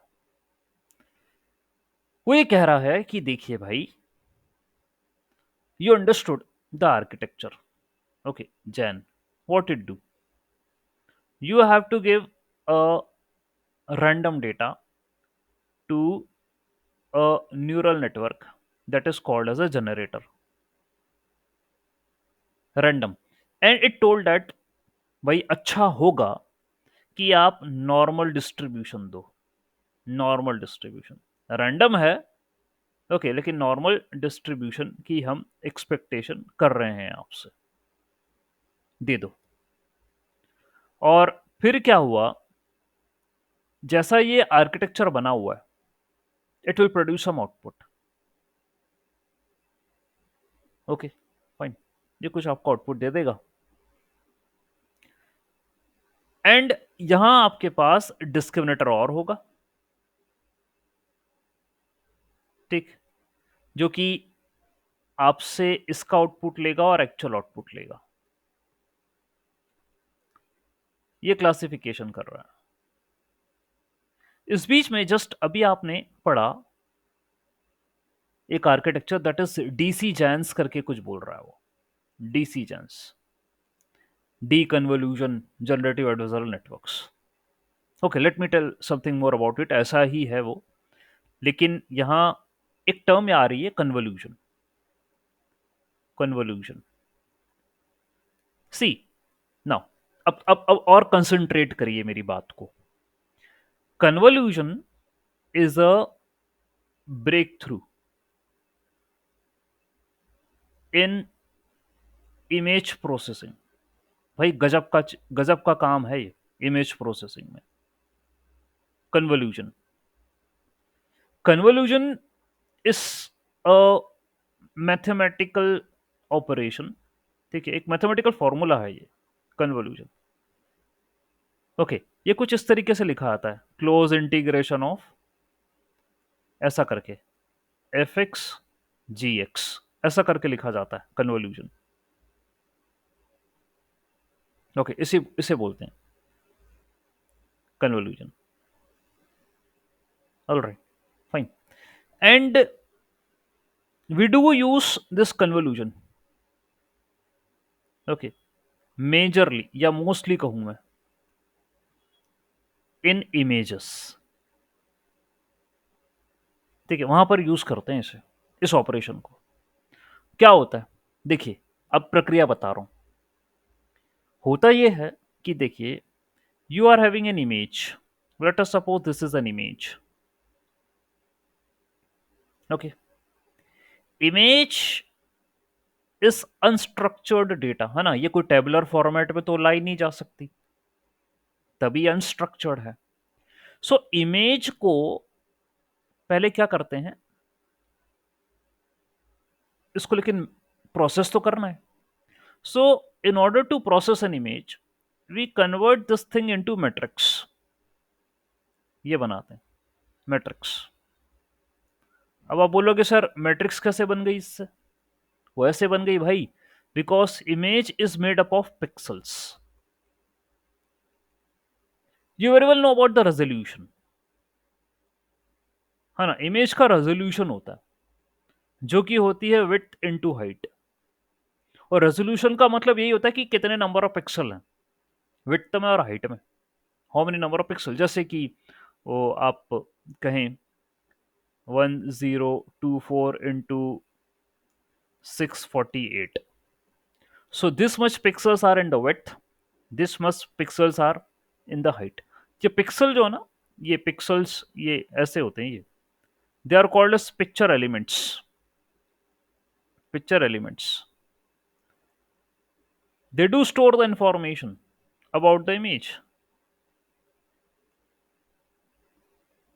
वो ये कह रहा है कि देखिए भाई, you understood the architecture. Okay, Jan, what it do? You have to give a random data to a neural network that is called as a generator. Random. And it told that भाई अच्छा होगा कि आप normal distribution दो. Normal distribution random है. Okay, लेकिन normal distribution की हम एक्सपेक्टेशन कर रहे हैं आपसे. दे दो. और फिर क्या हुआ, जैसा ये आर्किटेक्चर बना हुआ है, it will produce some output. Okay, fine. ये कुछ आपको आउटपुट दे देगा. एंड यहां आपके पास डिस्क्रिमिनेटर और होगा. ठीक, जो कि आपसे इसका आउटपुट लेगा और एक्चुअल आउटपुट लेगा. ये क्लासिफिकेशन कर रहा है. इस बीच में जस्ट अभी आपने पढ़ा एक architecture that is DC GANs करके कुछ बोल रहा है वो. DC GANs, deconvolution generative adversarial networks. Okay, let me tell something more about it. ऐसा ही है वो, लेकिन यहां एक टर्म आ रही है कन्वोल्यूशन. कन्वोल्यूशन, सी नाउ, अब और कंसंट्रेट करिए मेरी बात को. Convolution is a breakthrough in image processing. भाई गजब का काम है ये इमेज प्रोसेसिंग में. Convolution, convolution is a mathematical operation. ठीक है, एक मैथमेटिकल फॉर्मूला है ये कन्वोल्यूशन. ओके, ये कुछ इस तरीके से लिखा आता है. क्लोज इंटीग्रेशन ऑफ ऐसा करके एफ एक्स जी एक्स ऐसा करके लिखा जाता है कन्वोल्यूशन. ओके, इसे बोलते हैं convolution. Alright, fine. And we do use this convolution. Okay, majorly या मोस्टली कहूं मैं इन इमेजेस. ठीक है, वहां पर यूज करते हैं इसे, इस ऑपरेशन को. क्या होता है देखिए, अब प्रक्रिया बता रहा हूं. होता यह है कि देखिए, you are having an image. Let us suppose this is an image. Okay, image is unstructured data, है ना, ये कोई टेबुलर फॉर्मेट में तो लाई नहीं जा सकती, तभी अनस्ट्रक्चर्ड है। सो इमेज को पहले क्या करते हैं, इसको लेकिन प्रोसेस तो करना है। So in order to process an image, we convert this thing into matrix. ये बनाते हैं मैट्रिक्स। अब आप बोलोगे सर मैट्रिक्स कैसे बन गई इससे? वो ऐसे बन गई भाई, because image is made up of pixels. You very well know about the resolution, है ना। इमेज का रेजोल्यूशन होता है, जो कि होती है विड्थ इनटू हाइट। और रेजोल्यूशन का मतलब यही होता है कि कितने नंबर ऑफ पिक्सल हैं विड्थ में और हाइट में, how many number of pixel. जैसे कि वो आप कहें 1024 into 648, so this much pixels are in the width, this much pixels are in the height। ये पिक्सल जो है ना, ये पिक्सल्स ये ऐसे होते हैं, ये they are called as picture elements. Picture elements, they do store the information about the image।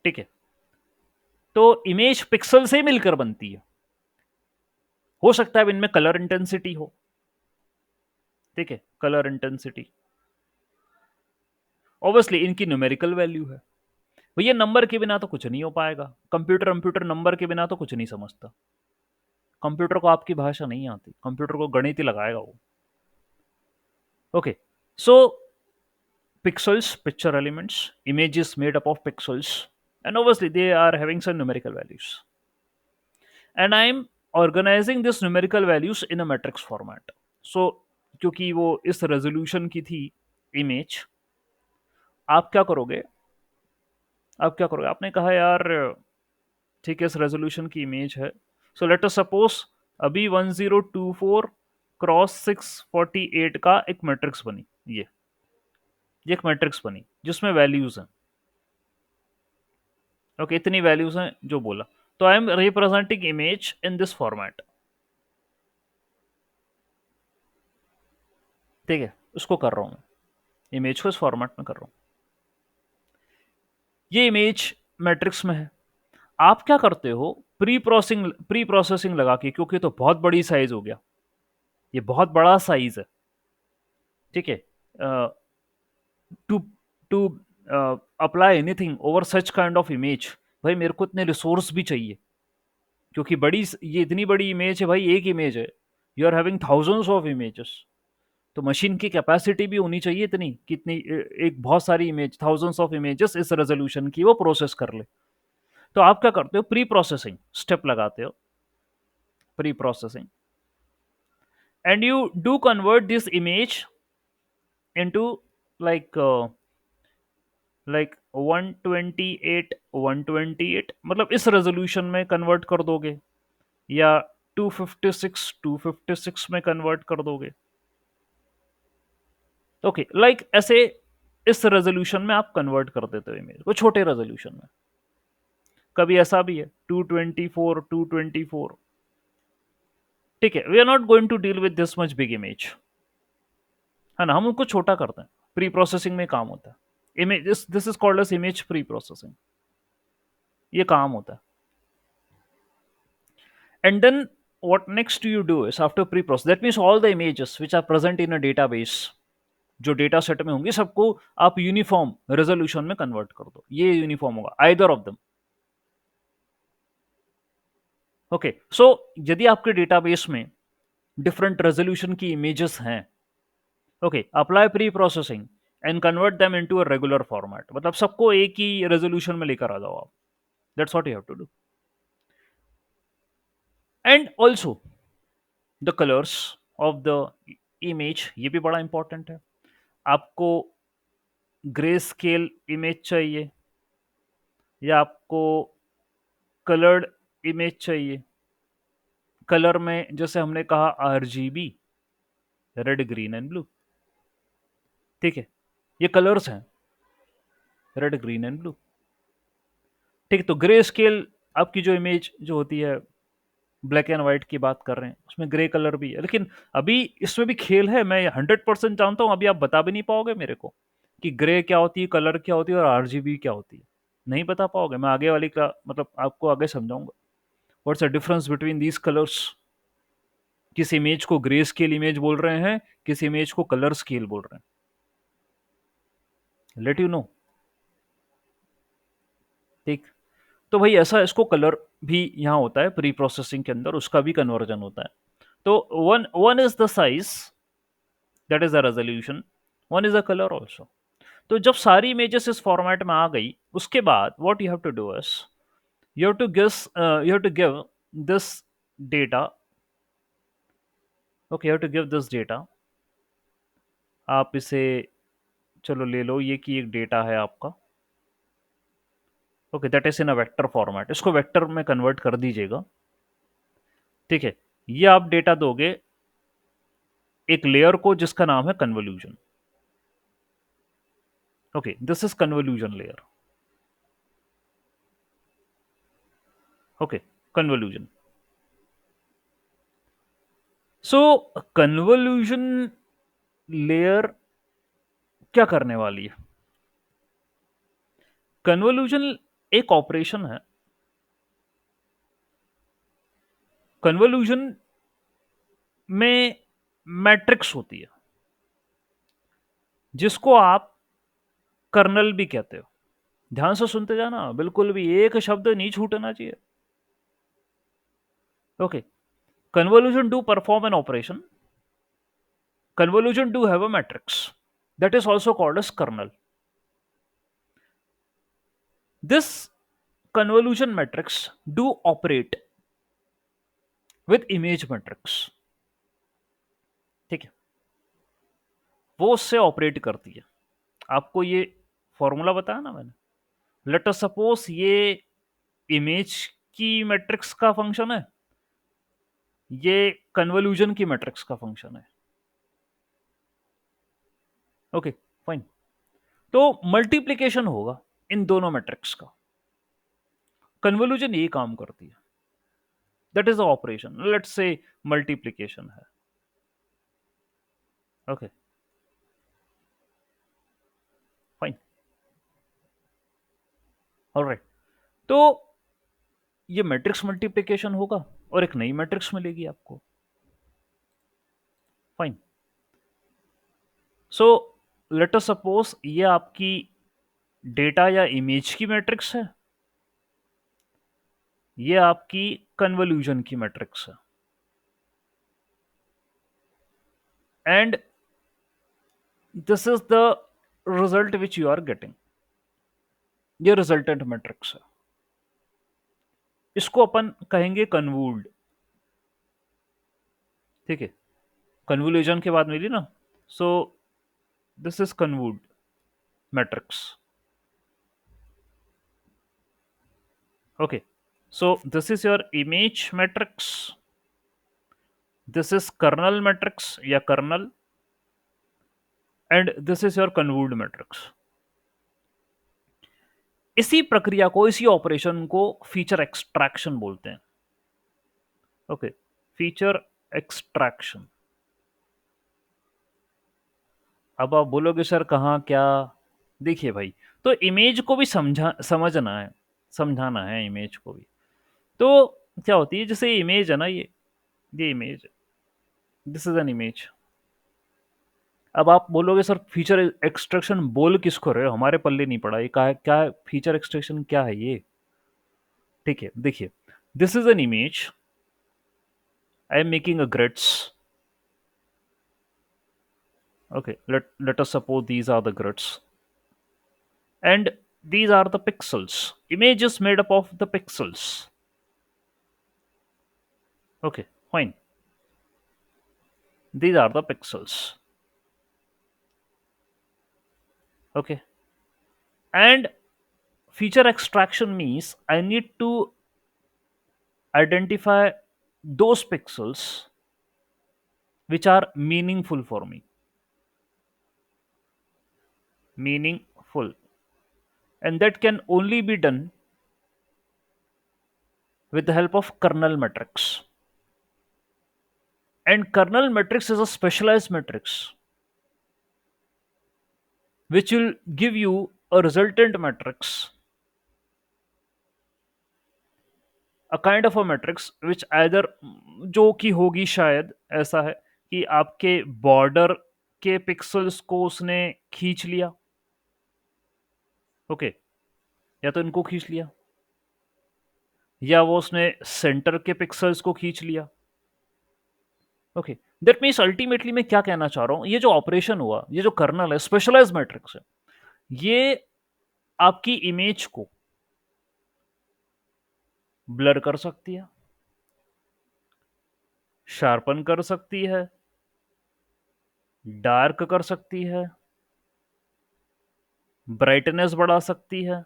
ठीक है, तो इमेज पिक्सल से मिलकर बनती है। हो सकता है इनमें कलर इंटेंसिटी हो, ठीक है, कलर इंटेंसिटी। ऑब्वियसली इनकी न्यूमेरिकल वैल्यू है। भैया नंबर के बिना तो कुछ नहीं हो पाएगा, कंप्यूटर कंप्यूटर नंबर के बिना तो कुछ नहीं समझता। कंप्यूटर को आपकी भाषा नहीं आती, कंप्यूटर को गणित ही लगाएगा वो। Okay, so pixels, picture elements, image is made up of pixels, and obviously they are having some numerical values, and I am organizing this numerical values in a matrix format। So क्योंकि वो इस resolution की थी image, आप क्या करोगे, आपने कहा यार ठीक है इस रेजोल्यूशन की इमेज है, सो लेट अस सपोज अभी 1024 क्रॉस 648 का एक मैट्रिक्स बनी, ये एक मैट्रिक्स बनी जिसमें वैल्यूज हैं। ओके, इतनी वैल्यूज हैं जो बोला, तो I am representing image in this format. ठीक है, उसको कर रहा हूं मैं, इमेज को इस फॉर्मेट में कर रहा हूं। ये इमेज मैट्रिक्स में है। आप क्या करते हो, प्री प्रोसेसिंग लगा के, क्योंकि तो बहुत बड़ी साइज हो गया, ये बहुत बड़ा साइज है, ठीक है, to to apply anything over such kind of image, भाई मेरे को इतने रिसोर्स भी चाहिए, क्योंकि ये इतनी बड़ी इमेज है भाई, एक इमेज है, you are having thousands of images, तो मशीन की कैपेसिटी भी होनी चाहिए इतनी कितनी एक बहुत सारी इमेज, थाउजेंड्स ऑफ इमेजेस इस रेजोल्यूशन की वो प्रोसेस कर ले। तो आप क्या करते हो, प्री प्रोसेसिंग स्टेप लगाते हो, pre processing, and you do convert this image into like 128 128, मतलब इस रेजोल्यूशन में कन्वर्ट कर दोगे, या 256 में कन्वर्ट कर दोगे। ओके, लाइक ऐसे इस रेजोल्यूशन में आप कन्वर्ट कर देते हो इमेज को, छोटे रेजोल्यूशन में। कभी ऐसा भी है 224 ठीक है, we are not going to deal with this much big image, है ना, हम उनको छोटा करते हैं, प्री प्रोसेसिंग में काम होता है image, this is called as image preprocessing, ये काम होता है। And then what next do you do is after pre-process, that means all the images which are present in a database, जो data set में होंगी सबको आप uniform resolution में कन्वर्ट कर दो, ये यूनिफॉर्म होगा आइदर ऑफ देम। ओके, सो यदि आपके डेटाबेस में डिफरेंट रेजोल्यूशन की इमेजेस हैं, okay, apply pre processing and convert them into a regular format, मतलब सबको एक ही रेजोल्यूशन में लेकर आ जाओ आप, that's what you have to do. And also the colours of the image, ये भी बड़ा इंपॉर्टेंट है। आपको ग्रे स्केल इमेज चाहिए या आपको कलर्ड इमेज चाहिए? कलर में जैसे हमने कहा RGB, red green and blue, ठीक है, ये कलर्स हैं, रेड ग्रीन एंड ब्लू। ठीक है, तो ग्रे स्केल आपकी जो इमेज जो होती है ब्लैक एंड व्हाइट की बात कर रहे हैं, उसमें ग्रे कलर भी है, लेकिन अभी इसमें भी खेल है। मैं 100% जानता हूँ, अभी आप बता भी नहीं पाओगे मेरे को कि ग्रे क्या होती है, कलर क्या होती है और आरजीबी क्या होती है। नहीं बता पाओगे। मैं आगे वाली का मतलब आपको आगे समझाऊंगा what's the difference between these colours. किस इमेज को ग्रे स्केल इमेज बोल रहे हैं, किस इमेज को कलर स्केल बोल रहे हैं, लेट यू नो। ठीक। तो भाई ऐसा इसको कलर भी यहाँ होता है प्री प्रोसेसिंग के अंदर, उसका भी कन्वर्जन होता है। तो one one is the size, that is the resolution, one is the colour also. तो जब सारी इमेजेस इस फॉर्मेट में आ गई, उसके बाद what you have to do is you have to guess, you have to give this data. Okay, you have to give this data. आप इसे चलो ले लो, ये कि एक डेटा है आपका। Okay, that is in a vector format, इसको वेक्टर में कन्वर्ट कर दीजिएगा। ठीक है, ये आप डेटा दोगे एक लेयर को जिसका नाम है convolution. Okay, this is convolution layer. Okay, convolution. So convolution layer क्या करने वाली है? कन्वोल्यूशन एक ऑपरेशन है। कन्वोल्यूशन में मैट्रिक्स होती है जिसको आप कर्नल भी कहते हो। ध्यान से सुनते जाना, बिल्कुल भी एक शब्द नहीं छूटना चाहिए। Okay, convolution do perform an operation. Convolution do have a matrix that is also called as kernel. This convolution matrix do operate with image matrix. ठीक है, वो उससे ऑपरेट करती है। आपको ये फॉर्मूला बताया ना मैंने। लेट अस सपोज ये इमेज की मैट्रिक्स का फंक्शन है, ये कन्वोल्यूशन की मैट्रिक्स का फंक्शन है। Okay, fine. तो मल्टीप्लीकेशन होगा इन दोनों मैट्रिक्स का। कन्वोल्यूशन ये काम करती है, that is the operation. Let's say multiplication है। Okay, fine, all right. तो ये मैट्रिक्स मल्टीप्लीकेशन होगा और एक नई मैट्रिक्स मिलेगी आपको। Fine. So let us suppose ये आपकी डेटा या इमेज की मैट्रिक्स है, ये आपकी कन्वोल्यूशन की मैट्रिक्स है, and this is the result which you are getting. ये रिजल्टेंट मैट्रिक्स है, इसको अपन कहेंगे कन्वूल्ड। ठीक है, कन्वोल्यूशन के बाद मिली ना, so this is convolved matrix. Okay, so this is your image matrix, this is kernel matrix या kernel, and this is your convolved matrix. इसी प्रक्रिया को, इसी ऑपरेशन को फीचर एक्सट्रैक्शन बोलते हैं। Okay, feature extraction. अब आप बोलोगे सर कहाँ क्या? देखिए भाई, तो इमेज को भी समझना है, समझाना है इमेज को भी। तो क्या होती है, जैसे इमेज है ना, ये image, this is an image. अब आप बोलोगे सर फीचर एक्सट्रैक्शन बोल किसको रहे हो, हमारे पल्ले नहीं पड़ा ये, क्या फीचर एक्सट्रैक्शन क्या है ये? ठीक है, देखिए, this is an image, I am making a grids. Okay, let us suppose these are the grids and these are the pixels. Image is made up of the pixels. Okay, fine, these are the pixels. Okay, and feature extraction means I need to identify those pixels which are meaningful for me. Meaningful, and that can only be done with the help of kernel matrix. And kernel matrix is a specialized matrix which will give you a resultant matrix, a kind of a matrix which either, जो कि होगी शायद ऐसा है कि आपके border के pixels को उसने खींच लिया, ओके, या तो इनको खींच लिया, या वो उसने सेंटर के पिक्सल्स को खींच लिया, ओके। दैट मीन्स अल्टीमेटली मैं क्या कहना चाह रहा हूं, ये जो ऑपरेशन हुआ, ये जो कर्नल है, स्पेशलाइज मैट्रिक्स है, ये आपकी इमेज को ब्लर कर सकती है, शार्पन कर सकती है, डार्क कर सकती है, ब्राइटनेस बढ़ा सकती है,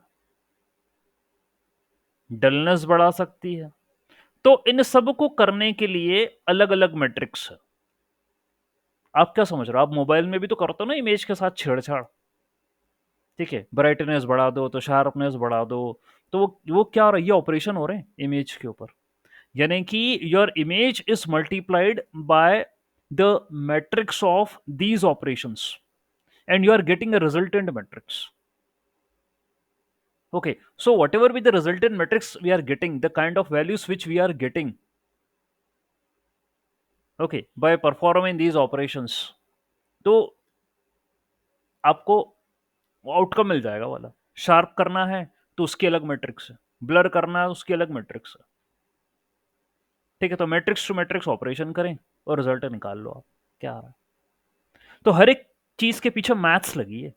डलनेस बढ़ा सकती है। तो इन सब को करने के लिए अलग अलग मैट्रिक्स है। आप क्या समझ रहे हो? आप मोबाइल में भी तो करते हो ना इमेज के साथ छेड़छाड़, ठीक है, ब्राइटनेस बढ़ा दो तो शार्पनेस बढ़ा दो, तो वो क्या हो रहा है, ये ऑपरेशन हो रहे हैं इमेज के ऊपर, यानी कि your image is multiplied by the matrix of these operations and you are getting a resultant matrix. Okay, so whatever be the resultant matrix we are getting, the kind of values which we are getting, okay, by performing these operations, तो आपको outcome मिल जाएगा वाला। Sharp करना है तो उसकी अलग matrix है, ब्लर करना है उसकी अलग मैट्रिक्स है, ठीक है। तो मैट्रिक्स टू मैट्रिक्स ऑपरेशन करें और रिजल्ट निकाल लो आप क्या आ रहा है। तो हर एक चीज के पीछे मैथ्स लगी है,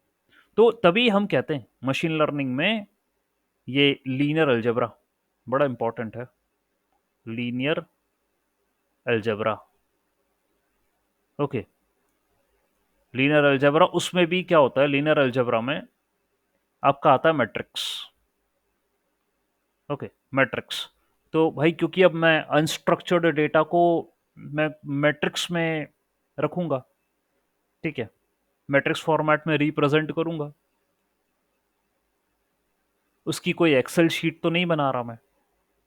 तो तभी हम कहते हैं मशीन लर्निंग में ये लीनियर अलजेब्रा बड़ा इंपॉर्टेंट है। Linear algebra, okay. Linear algebra, उसमें भी क्या होता है, लीनियर अलजेब्रा में आपका आता है मैट्रिक्स, ओके, मैट्रिक्स। तो भाई क्योंकि अब मैं अनस्ट्रक्चर्ड डेटा को मैं मैट्रिक्स में रखूंगा, ठीक है, मैट्रिक्स फॉर्मेट में रिप्रेजेंट करूंगा, उसकी कोई एक्सेल शीट तो नहीं बना रहा मैं,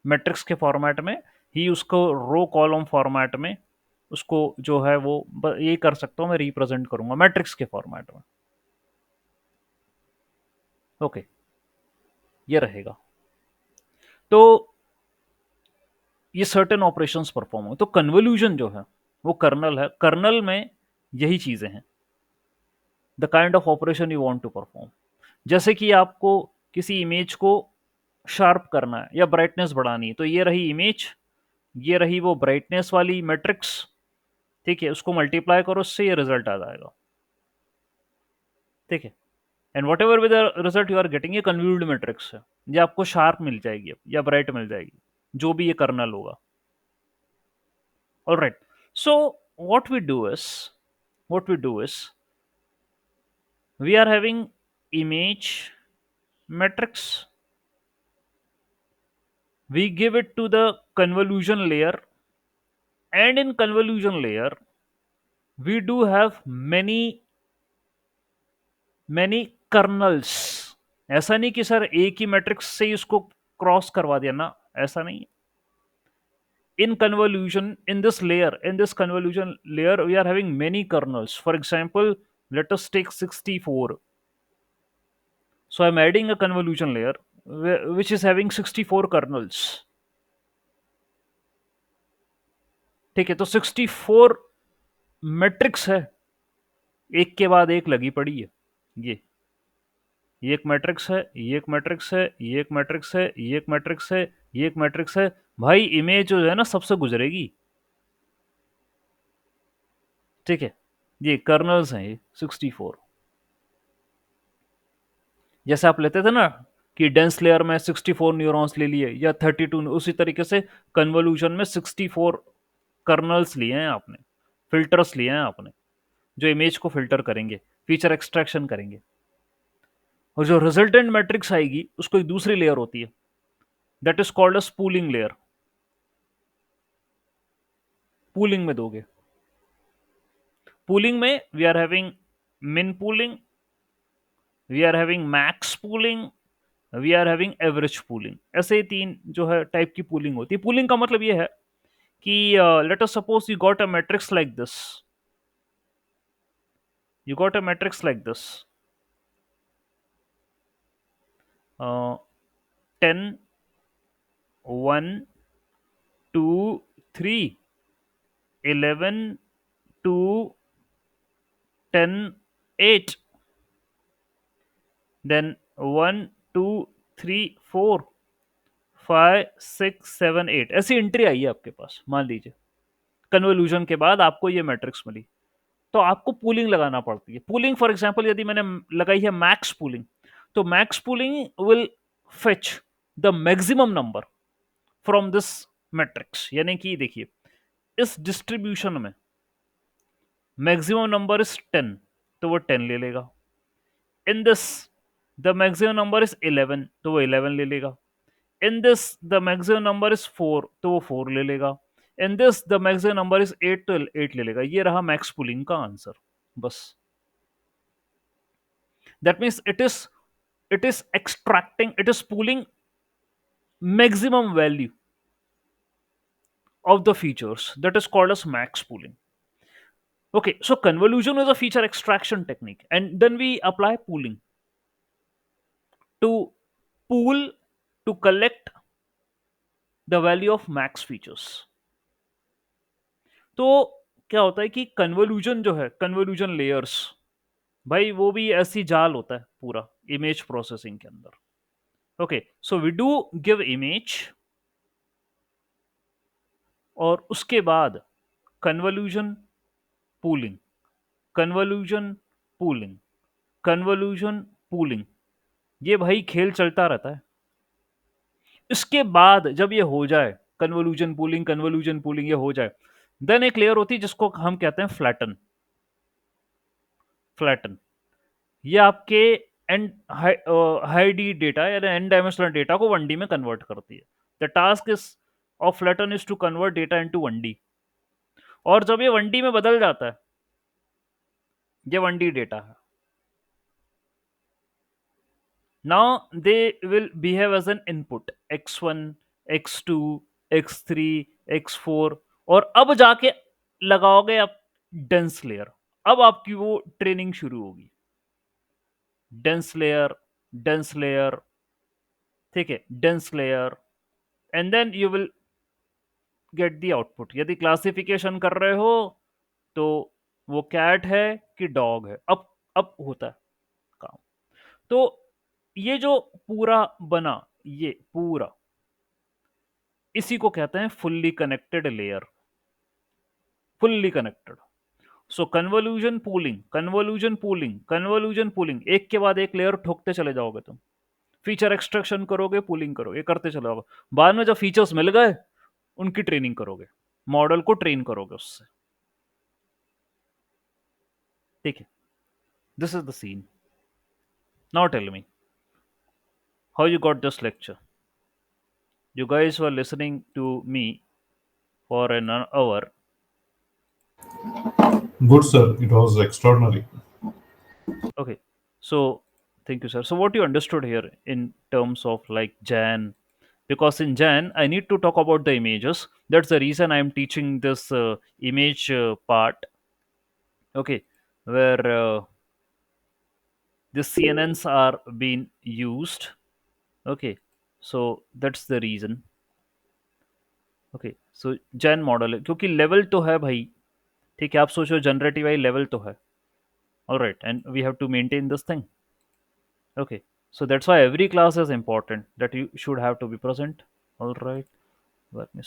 मैट्रिक्स के फॉर्मेट में ही उसको रो कॉलम फॉर्मेट में उसको जो है वो ये कर सकता हूँ, मैं रिप्रेजेंट करूंगा मैट्रिक्स के फॉर्मेट में, ओके, ये रहेगा। तो ये सर्टेन ऑपरेशंस परफॉर्म हो, तो कन्वोल्यूशन जो है वो कर्नल है, कर्नल में यही चीजें हैं, the kind of operation you want to perform. जैसे कि आपको किसी इमेज को शार्प करना है या ब्राइटनेस बढ़ानी है, तो ये रही इमेज, ये रही वो ब्राइटनेस वाली मैट्रिक्स, ठीक है, उसको मल्टीप्लाई करो, उससे ये रिजल्ट आ जाएगा, ठीक है। And whatever with result you are getting, ये कन्व्यूल्ड मैट्रिक्स है, ये आपको शार्प मिल जाएगी या ब्राइट मिल जाएगी, जो भी ये कर्नल होगा। All right. So what we do is we are having image matrix. We give it to the convolution layer, and in convolution layer we do have many kernels. ऐसा नहीं कि सर एक ही matrix से ही उसको cross करवा दिया ना, ऐसा नहीं। In this convolution layer we are having many kernels. For example, let us take 64. So I'm adding a convolution layer which is having 64 kernels, ठीक है। तो 64 मैट्रिक्स है, एक के बाद एक लगी पड़ी है, ये एक मैट्रिक्स है, ये एक मैट्रिक्स है, ये एक मैट्रिक्स है, ये एक मैट्रिक्स है, ये एक मैट्रिक्स है। भाई इमेज जो है ना सबसे गुजरेगी, ठीक है। ये कर्नल्स हैं, ये 64। जैसे आप लेते थे ना कि डेंस लेयर में 64 न्यूरॉन्स ले लिए या 32, उसी तरीके से कन्वोल्यूशन में 64 कर्नल्स लिए हैं आपने, फिल्टर्स लिए हैं आपने, जो इमेज को फिल्टर करेंगे, फीचर एक्सट्रैक्शन करेंगे। और जो रिजल्टेंट मैट्रिक्स आएगी उसको एक दूसरी लेयर होती है, that is called a pooling layer. Pooling में दोगे, पूलिंग में we are having min pooling, we are having max pooling, we are having average pooling. ऐसे 3 जो है टाइप की पूलिंग होती है। पूलिंग का मतलब ये है कि late us suppose you got a matrix like this, you got a matrix like this, 10, 1, 2, 3, 11, 2, 10, 8, then 1, 2, 3, 4, 5, 6, 7, 8, ऐसी एंट्री आई है आपके पास, मान लीजिए कन्वोल्यूशन के बाद आपको ये मैट्रिक्स मिली। तो आपको पूलिंग लगाना पड़ती है। पूलिंग फॉर एग्जांपल यदि मैंने लगाई है मैक्स पूलिंग, तो max pooling will fetch the maximum number from this matrix. यानी कि देखिए, इस डिस्ट्रीब्यूशन में मैक्सिमम नंबर इज 10, तो वो 10 ले लेगा। In this the maximum number is 11, तो वो 11 ले लेगा। In this the maximum number is 4, तो वो 4 ले लेगा। In this the maximum number is 8, तो 8 ले लेगा। ये रहा मैक्स पुलिंग का आंसर। बस, that means it is extracting, it is pulling maximum value of the features. That is called as max pooling. Okay, so convolution is a feature extraction technique, and then we apply pooling to pool to collect the value of max features. तो क्या होता है कि convolution जो है, convolution layers, भाई वो भी ऐसी जाल होता है पूरा इमेज प्रोसेसिंग के अंदर। Okay, so we do give image, और उसके बाद convolution pooling, convolution pooling, convolution pooling, ये भाई खेल चलता रहता है। इसके बाद जब ये हो जाए, कन्वोल्यूशन पूलिंग ये हो जाए, देन एक लेयर होती है जिसको हम कहते हैं फ्लैटन। फ्लैटन ये आपके एंड हाई डी डेटा या एन डायमेंशनल डेटा को 1D में कन्वर्ट करती है। The task is of flatten is to convert data into 1D। और जब ये 1D में बदल जाता है, ये 1D डेटा है, now they will behave as an input x1, x2, x3, x4, और अब जाके लगाओगे आप डेंस लेयर। अब आपकी वो ट्रेनिंग शुरू होगी, डेंस लेयर, डेंस लेयर, ठीक है, dense layer, and then you will get the output. यदि क्लासिफिकेशन कर रहे हो तो वो कैट है कि डॉग है, अब होता है काम। तो ये जो पूरा बना, ये पूरा, इसी को कहते हैं fully connected layer. Fully connected. So convolution pooling, convolution pooling, convolution pooling, एक के बाद एक लेयर ठोकते चले जाओगे तुम। फीचर एक्सट्रैक्शन करोगे, पूलिंग करोगे, करते चले जाओगे। बाद में जब फीचर्स मिल गए, उनकी ट्रेनिंग करोगे, मॉडल को ट्रेन करोगे उससे। ठीक है, this is the scene. Now tell me how you got this lecture. You guys were listening to me for an hour. Good, sir. It was extraordinary. Okay, so thank you, sir. So what you understood here in terms of like Jan, because in Jan I need to talk about the images. That's the reason I am teaching this image part. Okay, where the CNNs are being used. Okay, so that's the reason. Okay, so Jain model है क्योंकि level तो है भाई। ठीक है, आप सोचो generative आई level तो है। Alright, and we have to maintain this thing. Okay, so that's why every class is important, that you should have to be present. All right, let me